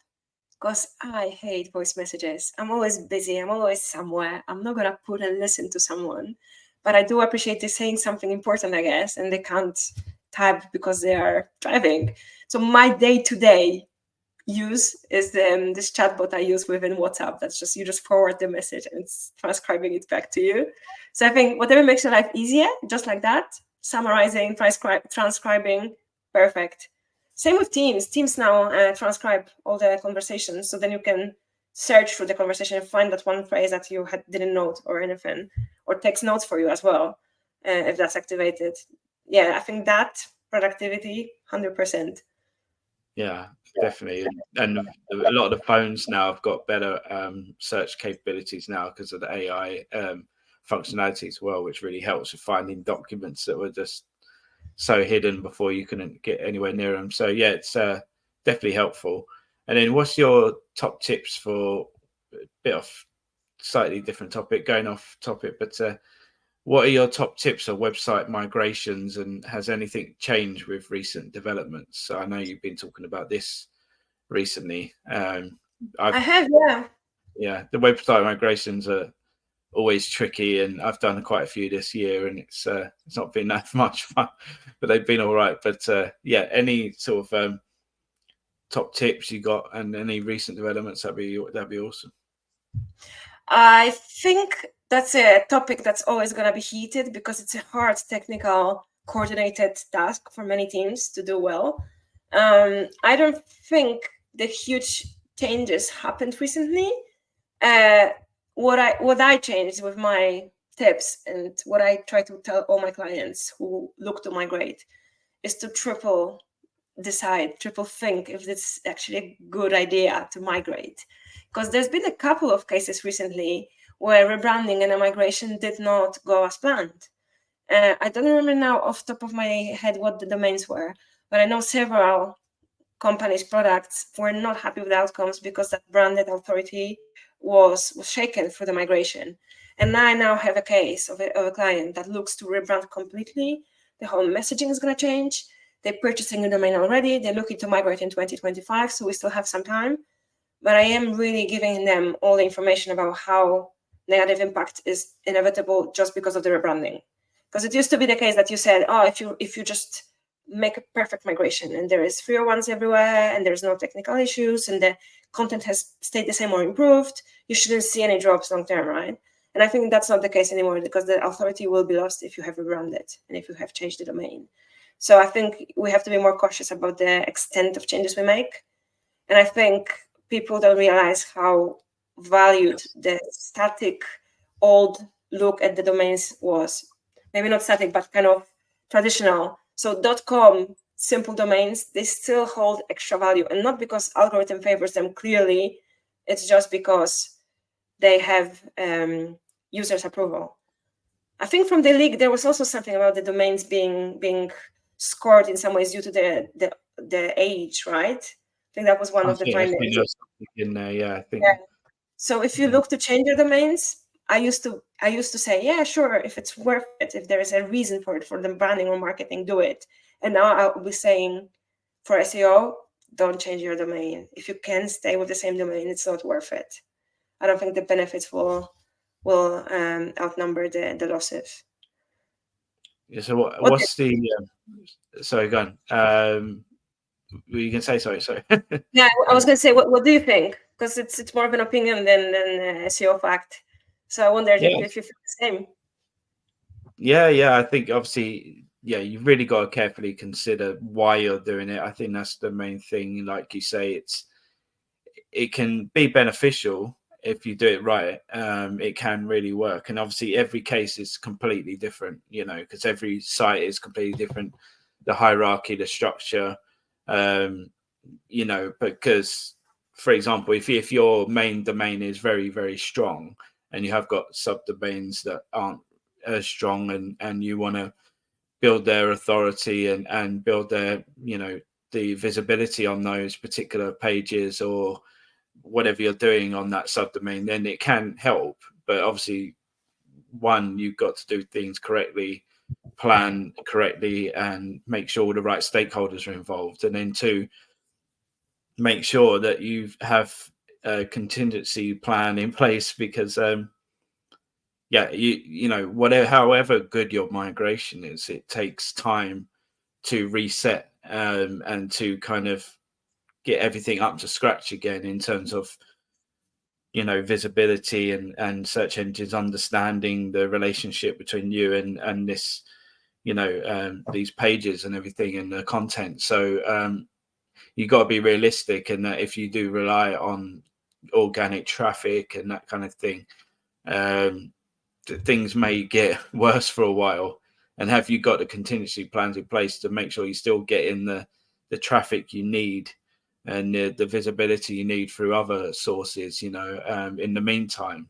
because I hate voice messages. I'm always busy. I'm always somewhere. I'm not going to put and listen to someone. But I do appreciate they saying something important, I guess, and they can't type because they are driving. So my day-to-day use is this chatbot I use within WhatsApp. That's just, you just forward the message and it's transcribing it back to you. So I think whatever makes your life easier, just like that, summarizing, transcribing, perfect. Same with Teams. Teams now transcribe all the conversations, so then you can search through the conversation and find that one phrase that you didn't note or anything, or takes notes for you as well, if that's activated. Yeah, I think that productivity, 100%. Yeah, definitely. And a lot of the phones now have got better search capabilities now because of the AI functionality as well, which really helps with finding documents that were just so hidden before you couldn't get anywhere near them. So yeah, it's definitely helpful. And then what's your top tips for a bit of slightly different topic, going off topic, but what are your top tips of website migrations, and has anything changed with recent developments? So I know you've been talking about this recently. I have, yeah, the website migrations are always tricky, and I've done quite a few this year, and it's not been that much fun, but they've been all right. But yeah, any sort of top tips you got, and any recent developments, that'd be awesome. I think that's a topic that's always going to be heated because it's a hard technical coordinated task for many teams to do well. I don't think the huge changes happened recently. What I changed with my tips and what I try to tell all my clients who look to migrate is to triple think if it's actually a good idea to migrate. Because there's been a couple of cases recently where rebranding and a migration did not go as planned. I don't remember now off the top of my head what the domains were, but I know several companies' products were not happy with the outcomes because that branded authority was shaken through the migration. And I now have a case of a client that looks to rebrand completely. The whole messaging is going to change. They're purchasing a domain already. They're looking to migrate in 2025, so we still have some time. But I am really giving them all the information about how negative impact is inevitable just because of the rebranding. Because it used to be the case that you said, oh, if you just make a perfect migration and there is 301s everywhere and there's no technical issues and the content has stayed the same or improved, you shouldn't see any drops long term, right? And I think that's not the case anymore because the authority will be lost if you have rebranded and if you have changed the domain. So I think we have to be more cautious about the extent of changes we make. And I think people don't realize how valued the static old look at the domains was. Maybe not static, but kind of traditional. So .com, simple domains, they still hold extra value. And not because algorithm favors them clearly, it's just because they have users' approval. I think from the leak, there was also something about the domains being scored in some ways due to the age, right? I think that was one of the findings. In there, yeah, I think. Yeah. So if you look to change your domains, I used to say, yeah, sure, if it's worth it, if there is a reason for it, for the branding or marketing, do it. And now I'll be saying, for SEO, don't change your domain. If you can stay with the same domain, it's not worth it. I don't think the benefits will outnumber the losses. Yeah. So what's the? Sorry, go on. You can say sorry. Yeah, I was going to say, what do you think? Because it's more of an opinion than a SEO fact. So I wondered if you feel the same. Yeah. I think obviously, you've really got to carefully consider why you're doing it. I think that's the main thing. Like you say, it can be beneficial if you do it right. It can really work, and obviously every case is completely different. Because every site is completely different. The hierarchy, the structure. Because, for example, if your main domain is very, very strong and you have got subdomains that aren't as strong and you want to build their authority and build their, the visibility on those particular pages or whatever you're doing on that subdomain, then it can help. But obviously, one, you've got to do things correctly, plan correctly, and make sure all the right stakeholders are involved. And then two, make sure that you have a contingency plan in place, because yeah, you know, whatever, however good your migration is, it takes time to reset and to kind of get everything up to scratch again in terms of, you know, visibility and search engines understanding the relationship between you and this, you know, these pages and everything and the content. So you got to be realistic, and that if you do rely on organic traffic and that kind of thing, things may get worse for a while. And have you got the contingency plans in place to make sure you still get in the traffic you need and the visibility you need through other sources, you know, in the meantime.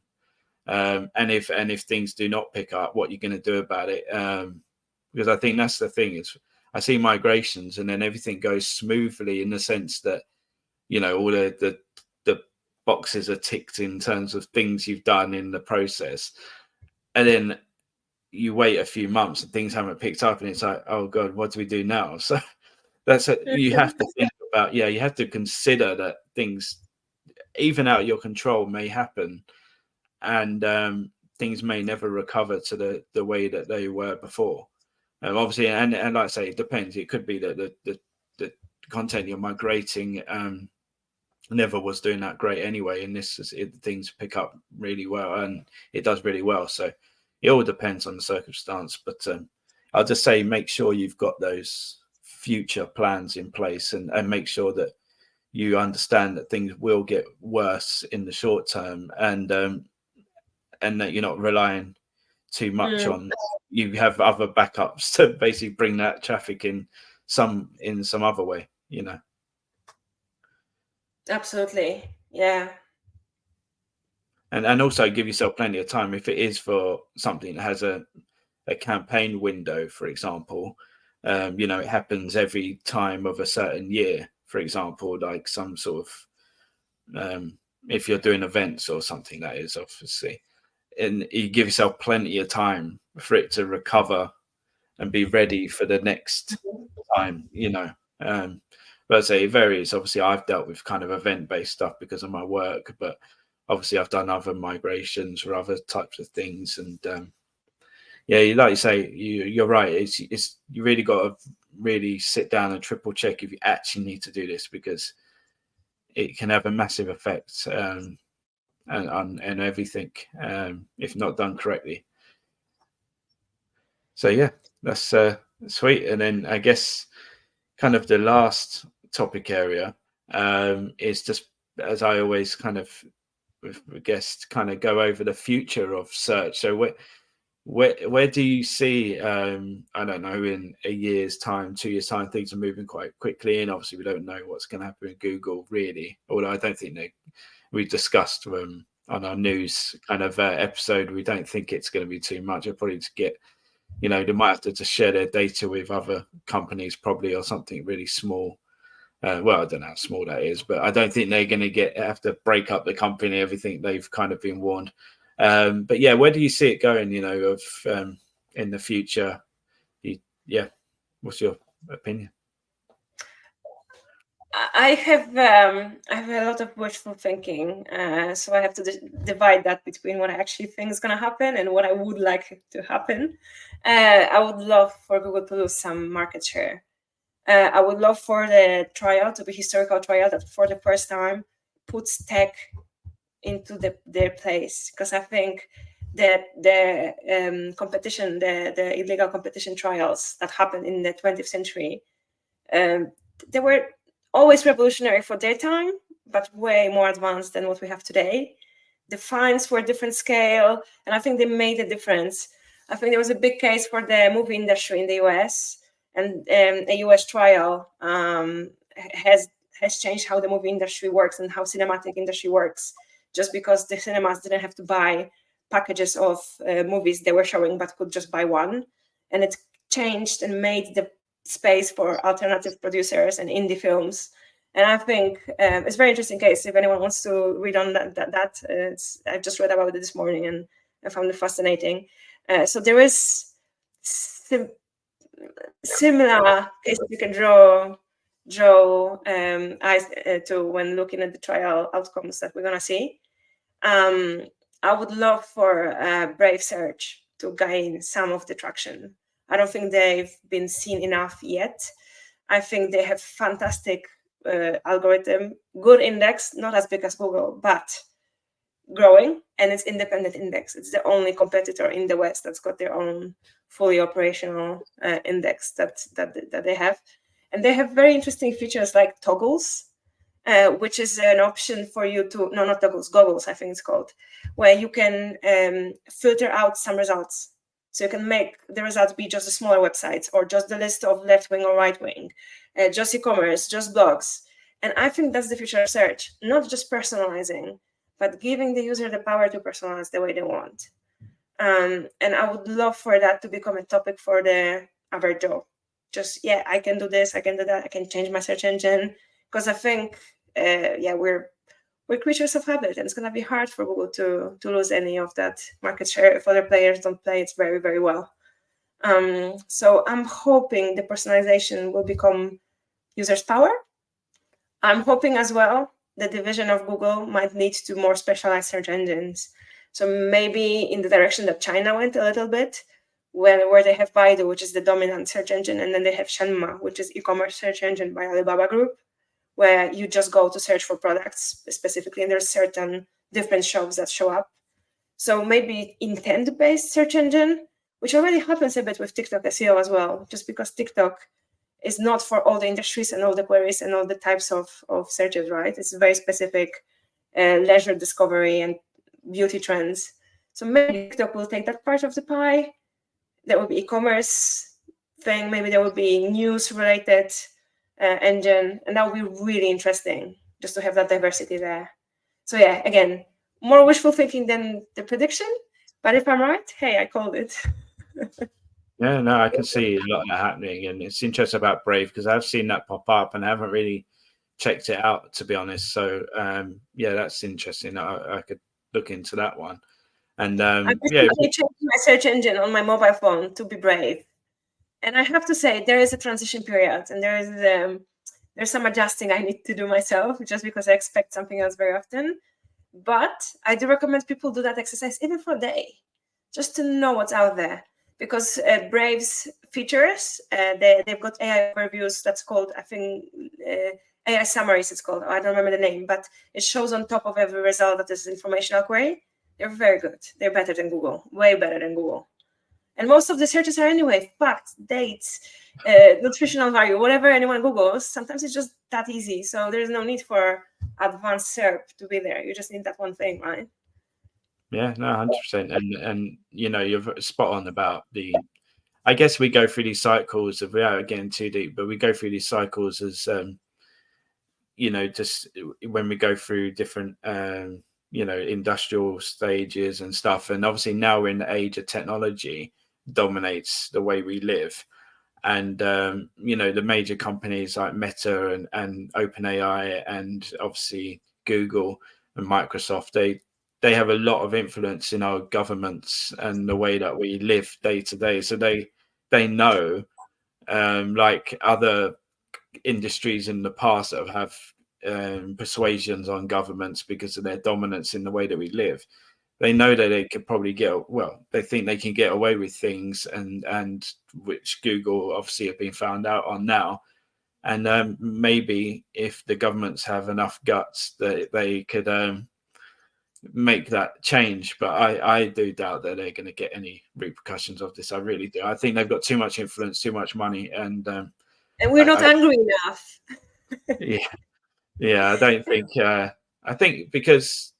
And if things do not pick up, what you're going to do about it? Because I think that's the thing, is I see migrations and then everything goes smoothly in the sense that, you know, all the boxes are ticked in terms of things you've done in the process. And then you wait a few months and things haven't picked up, and it's like, oh God, what do we do now? So you have to think about, you have to consider that things, even out of your control, may happen, and things may never recover to the way that they were before. Obviously, and like I say, it depends. It could be that the content you're migrating never was doing that great anyway, and things pick up really well, and it does really well. So it all depends on the circumstance. But I'll just say, make sure you've got those future plans in place, and make sure that you understand that things will get worse in the short term, and that you're not relying too much on, you have other backups to basically bring that traffic in some other way, you know. Absolutely, yeah. And also give yourself plenty of time if it is for something that has a campaign window, for example. You know, it happens every time of a certain year, for example, like some sort of if you're doing events or something, that is, obviously, and you give yourself plenty of time for it to recover and be ready for the next time, you know. But I say it varies. Obviously, I've dealt with kind of event-based stuff because of my work, but obviously I've done other migrations or other types of things. And yeah, like you say, you're right. It's you really got to really sit down and triple check if you actually need to do this, because it can have a massive effect on everything if not done correctly. So yeah, that's sweet. And then I guess kind of the last topic area is just, as I always kind of with guests, kind of go over the future of search. So where do you see I don't know, in a year's time, 2 years time, things are moving quite quickly, and obviously we don't know what's going to happen with Google really, although I don't think we discussed on our news kind of episode, we don't think it's going to be too much. They'll probably just get, you know, they might have to just share their data with other companies probably, or something really small. Well, I don't know how small that is, but I don't think they're going to have to break up the company, everything. They've kind of been warned. But yeah, where do you see it going, you know, of in the future? Yeah, what's your opinion? I have a lot of wishful thinking, so I have to divide that between what I actually think is going to happen and what I would like to happen. I would love for Google to lose some market share. I would love for the trial to be historical trial that for the first time puts tech into their place, because I think that the competition, the illegal competition trials that happened in the 20th century, they were always revolutionary for their time, but way more advanced than what we have today. The fines were different scale, and I think they made a difference. I think there was a big case for the movie industry in the US, and a US trial has changed how the movie industry works and how cinematic industry works, just because the cinemas didn't have to buy packages of movies they were showing, but could just buy one. And it changed and made the space for alternative producers and indie films. And I think it's a very interesting case. If anyone wants to read on I just read about it this morning and I found it fascinating. So there is similar cases you can draw draw eyes to when looking at the trial outcomes that we're gonna see. I would love for Brave Search to gain some of the traction. I don't think they've been seen enough yet. I think they have fantastic algorithm, good index, not as big as Google, but growing, and it's independent index. It's the only competitor in the West that's got their own fully operational index that they have. And they have very interesting features like toggles, which is an option for you to, no, not toggles, goggles, I think it's called, where you can filter out some results. So you can make the results be just the smaller websites, or just the list of left wing or right wing, just e-commerce, just blogs. And I think that's the future of search, not just personalizing, but giving the user the power to personalize the way they want. And I would love for that to become a topic for the average Joe. Just, yeah, I can do this, I can do that, I can change my search engine. Because I think, we're creatures of habit, and it's going to be hard for Google to lose any of that market share if other players don't play it very, very well. So I'm hoping the personalization will become users' power. I'm hoping as well the division of Google might lead to more specialized search engines. So maybe in the direction that China went a little bit, where they have Baidu, which is the dominant search engine, and then they have Shenma, which is e-commerce search engine by Alibaba Group, where you just go to search for products specifically, and there's certain different shops that show up. So maybe intent-based search engine, which already happens a bit with TikTok SEO as well, just because TikTok is not for all the industries and all the queries and all the types of searches, right? It's very specific leisure discovery and beauty trends. So maybe TikTok will take that part of the pie. There will be e-commerce thing. Maybe there will be news-related engine, and that would be really interesting just to have that diversity there. So yeah, again, more wishful thinking than the prediction, but if I'm right, hey, I called it. Yeah, no, I can see a lot of that happening, and it's interesting about Brave because I've seen that pop up and I haven't really checked it out, to be honest. So yeah, that's interesting. I could look into that one. And I changed my search engine on my mobile phone to be Brave, and I have to say there is a transition period, and there's some adjusting I need to do myself, just because I expect something else very often. But I do recommend people do that exercise even for a day, just to know what's out there. Because Brave's features, they've got AI overviews that's called, I think, AI summaries it's called. I don't remember the name, but it shows on top of every result that is informational query. They're very good. They're better than Google, way better than Google. And most of the searches are anyway, facts, dates, nutritional value, whatever anyone Googles. Sometimes it's just that easy. So there's no need for advanced SERP to be there. You just need that one thing, right? Yeah, no, 100%. And you know, you're spot on about I guess we go through these cycles of, without getting too deep, but we go through these cycles as you know, just when we go through different you know, industrial stages and stuff. And obviously now we're in the age of technology dominates the way we live. And you know, the major companies like Meta and OpenAI and obviously Google and Microsoft, they have a lot of influence in our governments and the way that we live day to day. So they know, like other industries in the past that have persuasions on governments because of their dominance in the way that we live. They know that they could probably they think they can get away with things, and which Google obviously have been found out on now. And maybe if the governments have enough guts, that they could make that change. But I do doubt that they're going to get any repercussions of this. I really do. I think they've got too much influence, too much money, and we're not angry enough. Yeah, I don't think. I think because,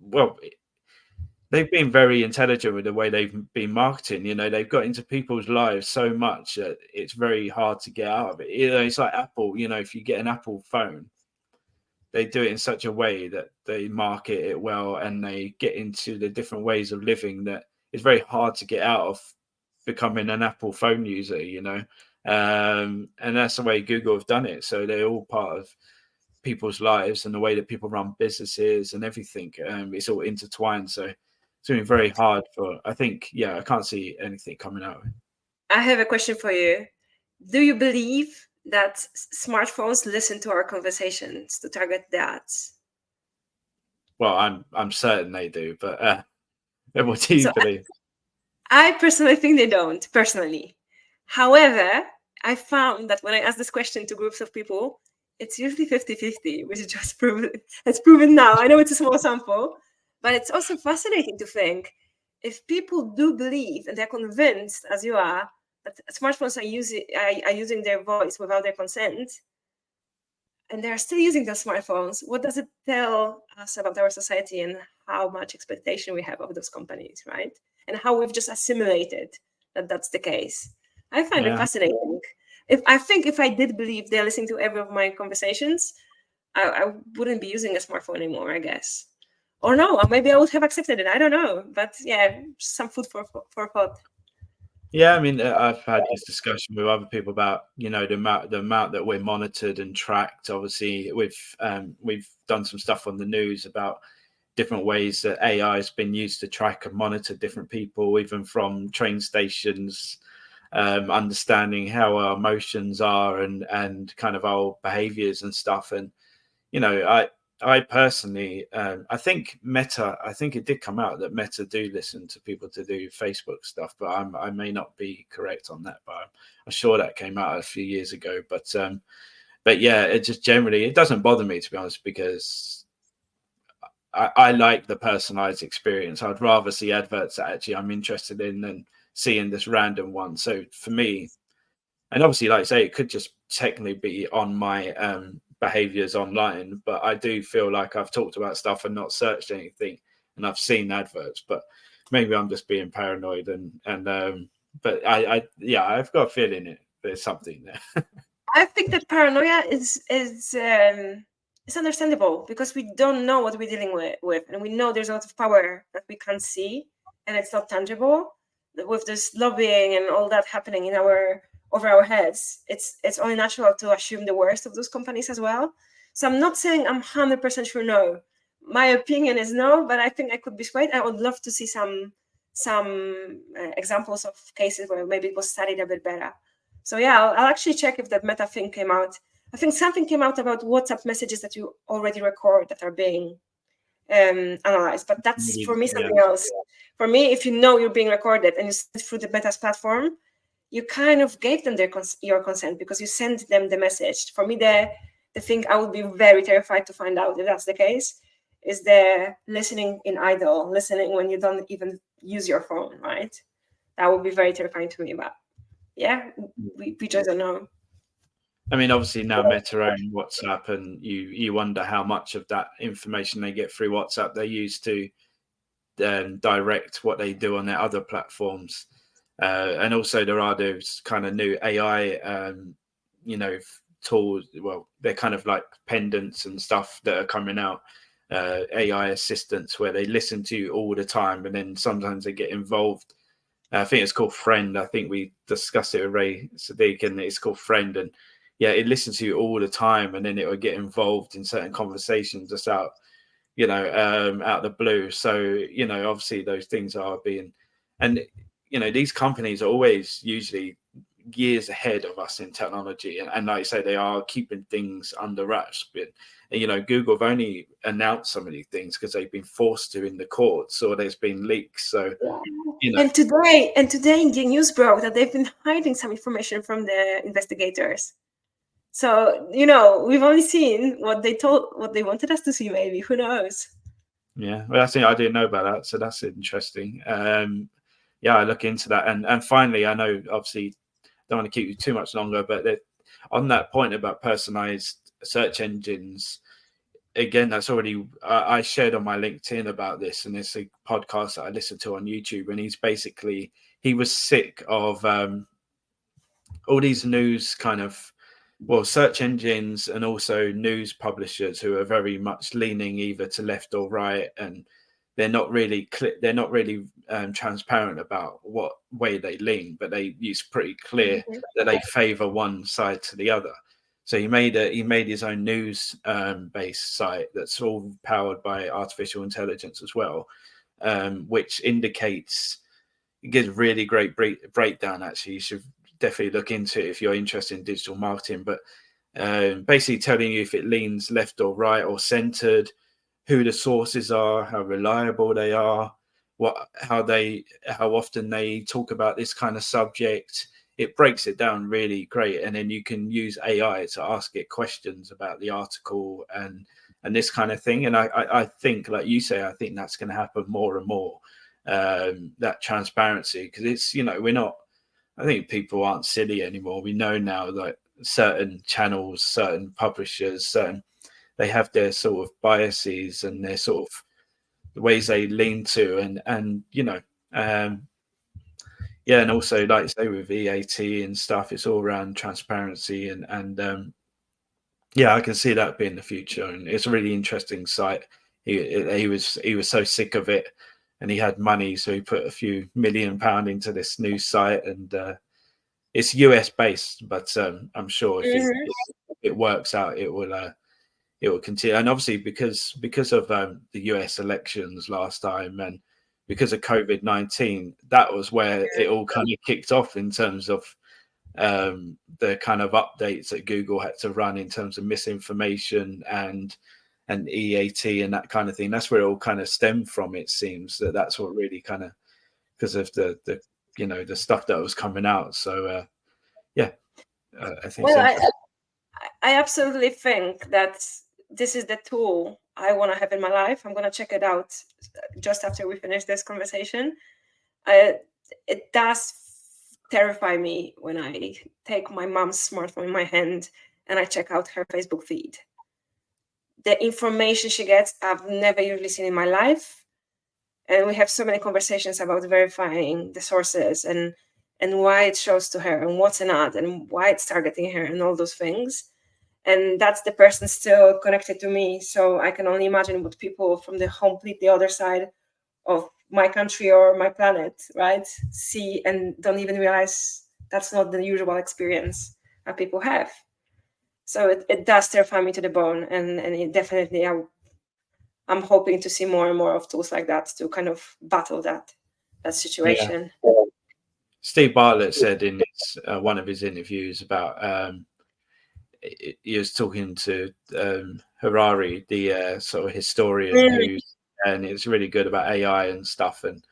well, they've been very intelligent with the way they've been marketing. You know, they've got into people's lives so much that it's very hard to get out of it. You know, it's like Apple. You know, if you get an Apple phone, they do it in such a way that they market it well, and they get into the different ways of living that it's very hard to get out of becoming an Apple phone user. You know, and that's the way Google have done it. So they're all part of people's lives and the way that people run businesses and everything. It's all intertwined. So it's going to be very hard for, I think, I can't see anything coming out. I have a question for you. Do you believe that smartphones listen to our conversations to target that? Well, I'm certain they do, but what do you believe? I personally think they don't, personally. However, I found that when I ask this question to groups of people, it's usually 50-50, which is just proven. It's proven now. I know it's a small sample, but it's also fascinating to think if people do believe and they're convinced, as you are, that smartphones are using their voice without their consent, and they're still using their smartphones, what does it tell us about our society and how much expectation we have of those companies, right? And how we've just assimilated that that's the case. I find it fascinating. If I did believe they're listening to every of my conversations, I wouldn't be using a smartphone anymore, I guess. Or no, maybe I would have accepted it. I don't know. But yeah, some food for thought. Yeah, I mean, I've had this discussion with other people about, the amount that we're monitored and tracked. Obviously, we've done some stuff on the news about different ways that AI has been used to track and monitor different people, even from train stations, understanding how our emotions are and kind of our behaviors and stuff. And I personally, I think it did come out that Meta do listen to people to do Facebook stuff, but I may not be correct on that, but I'm sure that came out a few years ago. But yeah, it just generally, it doesn't bother me, to be honest, because I like the personalized experience. I'd rather see adverts that actually I'm interested in than seeing this random one. So for me, and obviously, like I say, it could just technically be on my behaviors online, but I do feel like I've talked about stuff and not searched anything, and I've seen adverts. But maybe I'm just being paranoid, but I've got a feeling there's something there. I think that paranoia is understandable because we don't know what we're dealing with, and we know there's a lot of power that we can't see and it's not tangible. With this lobbying and all that happening over our heads, it's only natural to assume the worst of those companies as well. So I'm not saying I'm 100% sure no. My opinion is no, but I think I could be swayed. I would love to see some examples of cases where maybe it was studied a bit better. So yeah, I'll actually check if that Meta thing came out. I think something came out about WhatsApp messages that you already record that are being analyzed, but that's for me something else. For me, if you know you're being recorded and you send it through the Meta's platform, you kind of gave them your consent because you sent them the message. For me, the thing I would be very terrified to find out if that's the case is the listening in idle, listening when you don't even use your phone, right? That would be very terrifying to me, but yeah, we just don't know. I mean, obviously now Meta own WhatsApp, and you wonder how much of that information they get through WhatsApp they use to direct what they do on their other platforms. And also there are those kind of new AI, tools. Well, they're kind of like pendants and stuff that are coming out, AI assistants where they listen to you all the time, and then sometimes they get involved. I think it's called Friend. I think we discussed it with Ray Sadiq, and it's called Friend. And yeah, it listens to you all the time, and then it will get involved in certain conversations just out of the blue. So, obviously those things are being, and, these companies are always usually years ahead of us in technology. And like I say, they are keeping things under wraps. But, Google have only announced some of these things because they've been forced to in the courts, or there's been leaks. So, And today in the news broke that they've been hiding some information from the investigators. So, we've only seen what they wanted us to see, maybe. Who knows? Yeah, well, I didn't know about that. So that's interesting. I look into that. And finally, I know, obviously, don't want to keep you too much longer, but on that point about personalized search engines, again, that's already, I shared on my LinkedIn about this, and it's a podcast that I listened to on YouTube. And he was sick of all these news kind of, search engines and also news publishers who are very much leaning either to left or right, and they're not really transparent about what way they lean, but it's pretty clear that they favor one side to the other. So he made his own news based site that's all powered by artificial intelligence as well, which gives really great breakdown. Actually, you should definitely look into it if you're interested in digital marketing. But basically telling you if it leans left or right or centered, who the sources are, how reliable they are, how often they talk about this kind of subject. It breaks it down really great, and then you can use AI to ask it questions about the article and this kind of thing. And I think, like you say, I think that's going to happen more and more, that transparency, because it's, we're not, I think people aren't silly anymore. We know now that certain channels, certain publishers, they have their sort of biases and their sort of the ways they lean to, and and also, like say with EAT and stuff, it's all around transparency and I can see that being the future, and it's a really interesting site. He was so sick of it, and he had money, so he put a few £1 million into this new site, and it's US based, but I'm sure if it works out, it will continue. And obviously, because of the US elections last time, and because of COVID-19, that was where it all kind of kicked off in terms of the kind of updates that Google had to run in terms of misinformation and EAT and that kind of thing. That's where it all kind of stemmed from. It seems that's what really kind of, because of the the stuff that was coming out. So I think. Well, I absolutely think that this is the tool I want to have in my life. I'm going to check it out just after we finish this conversation. It does terrify me when I take my mom's smartphone in my hand and I check out her Facebook feed. The information she gets, I've never usually seen in my life. And we have so many conversations about verifying the sources and why it shows to her and what's an ad and why it's targeting her and all those things. And that's the person still connected to me. So I can only imagine what people from the completely other side of my country or my planet, right, see and don't even realize that's not the usual experience that people have. So it does terrify me to the bone. And it definitely, I'm hoping to see more and more of tools like that to kind of battle that situation. Yeah. Steve Bartlett said in one of his interviews about he was talking to Harari, the sort of historian, and it's really good about AI and stuff. And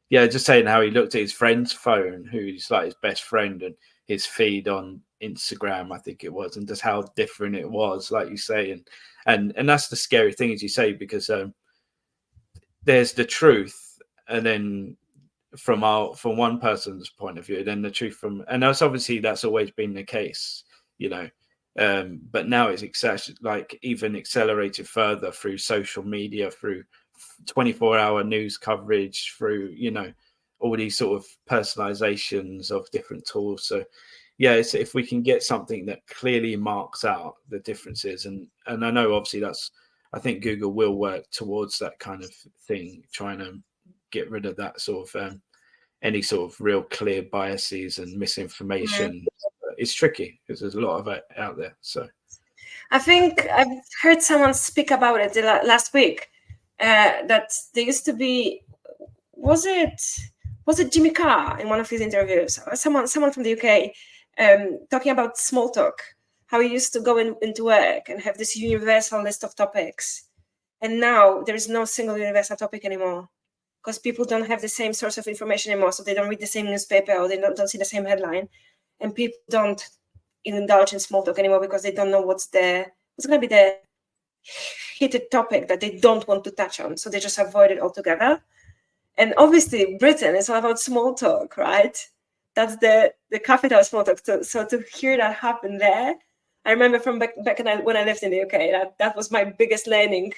just saying how he looked at his friend's phone, who's like his best friend, and his feed on Instagram, I think it was, and just how different it was, like you say. And that's the scary thing, as you say, because there's the truth, and then from one person's point of view, then the truth and that's always been the case, but now it's even accelerated further through social media, through 24-hour news coverage, through all these sort of personalizations of different tools. So if we can get something that clearly marks out the differences, and I know obviously I think Google will work towards that kind of thing, trying to get rid of that sort of any sort of real clear biases and misinformation. It's tricky because there's a lot of it out there. So I think I've heard someone speak about it last week, that there used to be, was it Jimmy Carr in one of his interviews, someone from the UK, talking about small talk, how he used to go into work and have this universal list of topics, and now there is no single universal topic anymore, because people don't have the same source of information anymore, so they don't read the same newspaper or they don't see the same headline, and people don't indulge in small talk anymore because they don't know what's going to be the heated topic that they don't want to touch on, so they just avoid it altogether. And obviously Britain is all about small talk, right? That's the capital of small talk. So to hear that happen there, I remember from back when I lived in the UK, that was my biggest learning.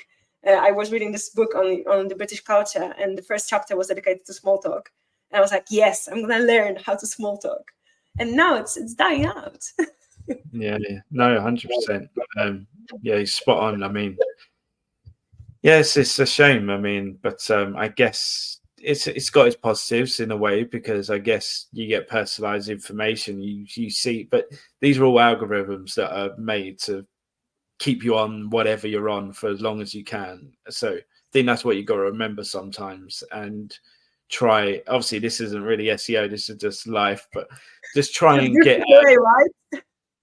I was reading this book on the British culture, and the first chapter was dedicated to small talk. And I was like, yes, I'm going to learn how to small talk. And now it's dying out. No, 100%. He's spot on. I mean, yes, it's a shame. I mean, but I guess it's got its positives in a way, because I guess you get personalized information. You see, but these are all algorithms that are made to keep you on whatever you're on for as long as you can. So I think that's what you got to remember sometimes, and try, obviously this isn't really SEO, this is just life, but just try and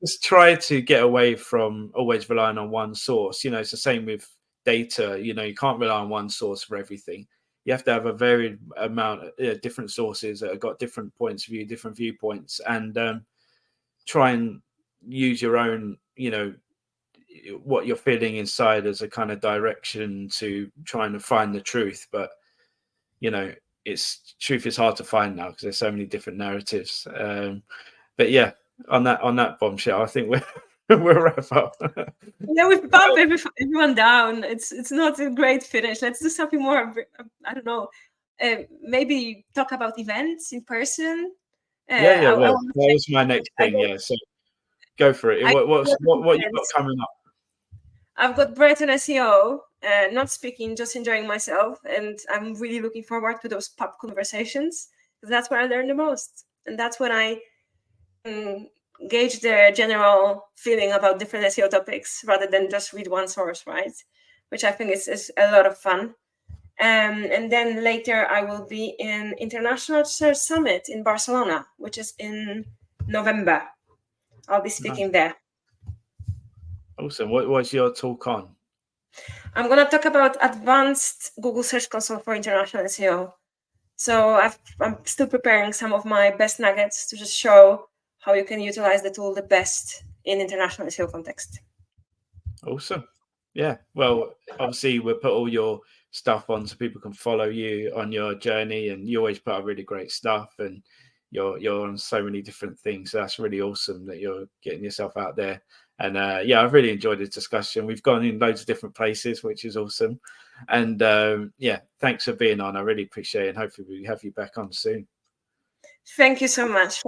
just try to get away from always relying on one source. You know, it's the same with data. You know, you can't rely on one source for everything. You have to have a varied amount of different sources that have got different points of view, different viewpoints, and try and use your own, you know, what you're feeling inside as a kind of direction to trying to find the truth. But, you know, truth is hard to find now because there's so many different narratives. But yeah, on that bombshell, I think we'll wrap up. Yeah, we've bumped everyone down. It's not a great finish. Let's do something more. I don't know. Maybe talk about events in person. Yeah. Well, that was my next thing. Yeah, so go for it. What you got coming up? I've got Brighton SEO. Not speaking, just enjoying myself, and I'm really looking forward to those pub conversations because that's where I learn the most, and that's when I gauge the general feeling about different SEO topics rather than just read one source, right? Which I think is a lot of fun. And then later I will be in International Search Summit in Barcelona, which is in November. I'll be speaking there. Awesome. What's your talk on? I'm going to talk about advanced Google Search Console for international SEO. So I'm still preparing some of my best nuggets to just show how you can utilize the tool the best in international SEO context. Awesome. Yeah. Well, obviously we'll put all your stuff on so people can follow you on your journey, and you always put out really great stuff, and you're on so many different things. So that's really awesome that you're getting yourself out there. And yeah, I've really enjoyed this discussion. We've gone in loads of different places, which is awesome. And yeah, thanks for being on. I really appreciate it. And hopefully we have you back on soon. Thank you so much.